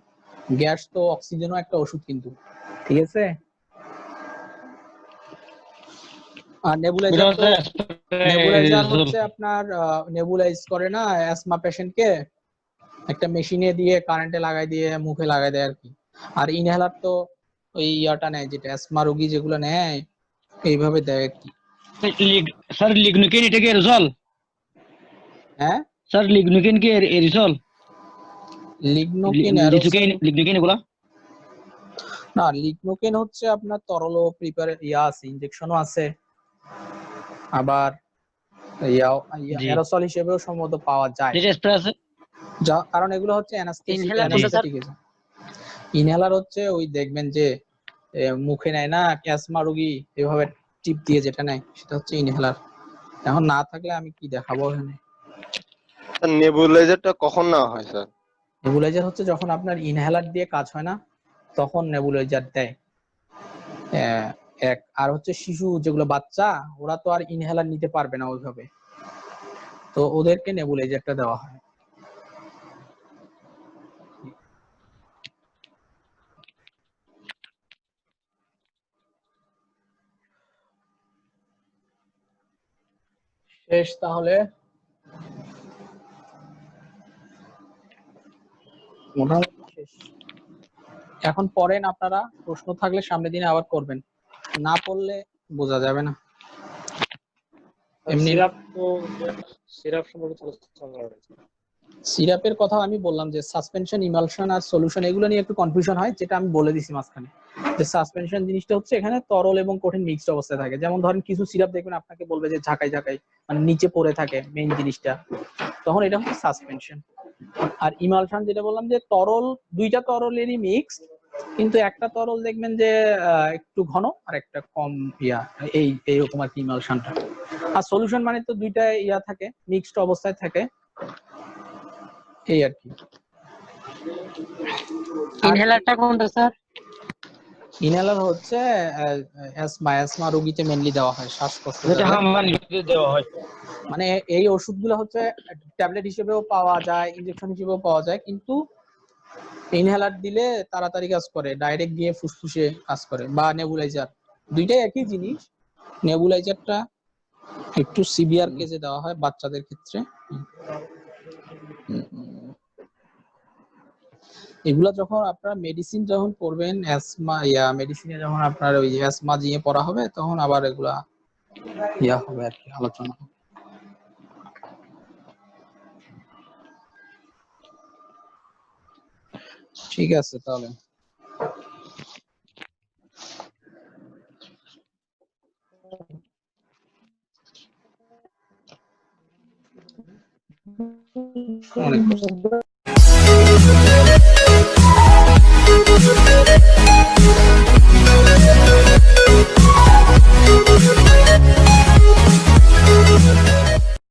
গ্যাস তো অক্সিজেনও একটা ওষুধ কিন্তু, ঠিক আছে। আর নেবুলাইজার হচ্ছে আপনার নেবুলাইজ করে না অ্যাসমা পেশেন্টকে, একটা মেশিনে দিয়ে কারেন্টে লাগাই দিয়ে মুখে লাগাই দেয় আর কি। আর ইনহেলার তো ওই ইয়াটা নেয়, যেটা অ্যাসমা রোগী যেগুলো নেয় এইভাবে দেয় আর কি।
স্যার লিগনুকেন এটা কি এরোসল?
হ্যাঁ
স্যার লিগনুকেন কি এরোসল?
লিগনোকেন অ্যারোসল
লিগনুকেন এগুলা
না, লিগনোকেন হচ্ছে আপনার তরল প্রিপারে আছে, ইনজেকশনও আছে, আবার অ্যারোসল হিসেবেও সম্ভবত পাওয়া যায়, কারণ এগুলো হচ্ছে অ্যানাস্থেটিক। ইনহেলার হচ্ছে ওই দেখবেন যে মুখে নেয় না অ্যাসমা রোগী, এভাবে টিপ দিয়ে যেটা নেয় সেটা হচ্ছে ইনহেলার। এখন না থাকলে আমি কি দেখাবো এখানে।
নেবুলাইজারটা কখন নেওয়া হয় স্যার?
নেবুলাইজার হচ্ছে যখন আপনার ইনহেলার দিয়ে কাজ হয় না, তখন নেবুলাইজার দেয়। আর হচ্ছে শিশু যেগুলো বাচ্চা, ওরা তো আর ইনহেলার নিতে পারবে না ওইভাবে, তো ওদেরকে নেবুলাইজারটা দেওয়া হয়। শেষ তাহলে, মোটামুটি শেষ। এখন পড়েন আপনারা, প্রশ্ন থাকলে সামনের দিনে আবার করবেন, না পড়লে বোঝা যাবে না। এমনি
সিরাপ সম্পর্কে আলোচনা করা হয়েছে।
সিরাপের কথা আমি বললাম যে সাসপেনশন, ইমালশন আর সলিউশন এগুলো নিয়ে একটু কনফিউশন হয়, যেটা আমি বলে দিছি মাঝখানে। যে সাসপেনশন জিনিসটা হচ্ছে এখানে তরল এবং কঠিন মিক্সড অবস্থায় থাকে। যেমন ধরেন কিছু সিরাপ দেখবেন আপনাকে বলবে যে ঝাঁকাই ঝাঁকাই মানে নিচে পড়ে থাকে মেইন জিনিসটা, তখন এটা হচ্ছে সাসপেনশন। আর ইমালশন যেটা বললাম যে তরল, দুইটা তরলেরই মিক্সড, কিন্তু একটা তরল দেখবেন যে একটু ঘন আর একটা কম ইয়া, এইরকম আর কি ইমালশনটা। আর সলিউশন মানে তো দুইটা ইয়া থাকে, মিক্সড অবস্থায় থাকে, এই আর কি।
ইনহেলারটা কোনটা স্যার?
ইনহেলার হচ্ছে অ্যাজমা রোগীতে মেনলি দেওয়া হয়, শ্বাসকষ্ট
যেটা
যাদের।
হামানদিকে দেওয়া হয়।
মানে এই ওষুধগুলো হচ্ছে ট্যাবলেট হিসেবেও পাওয়া যায়, ইনজেকশন হিসেবেও পাওয়া যায়, কিন্তু ইনহেলার দিলে তাড়াতাড়ি কাজ করে, ডাইরেক্ট গিয়ে ফুসফুসে কাজ করে, বা নেবুলাইজার, দুইটাই একই জিনিস। নেবুলাইজারটা একটু সিভিয়ার কেসে দেওয়া হয় বাচ্চাদের ক্ষেত্রে। এগুলা যখন আপনারা মেডিসিন যখন পড়বেন, অ্যাজমা মেডিসিনে যখন আপনার ওই অ্যাজমা দিয়ে পড়া হবে, তখন আবার এগুলা হবে আর কি, আলোচনা হবে। ঠিক আছে তাহলে। অনেক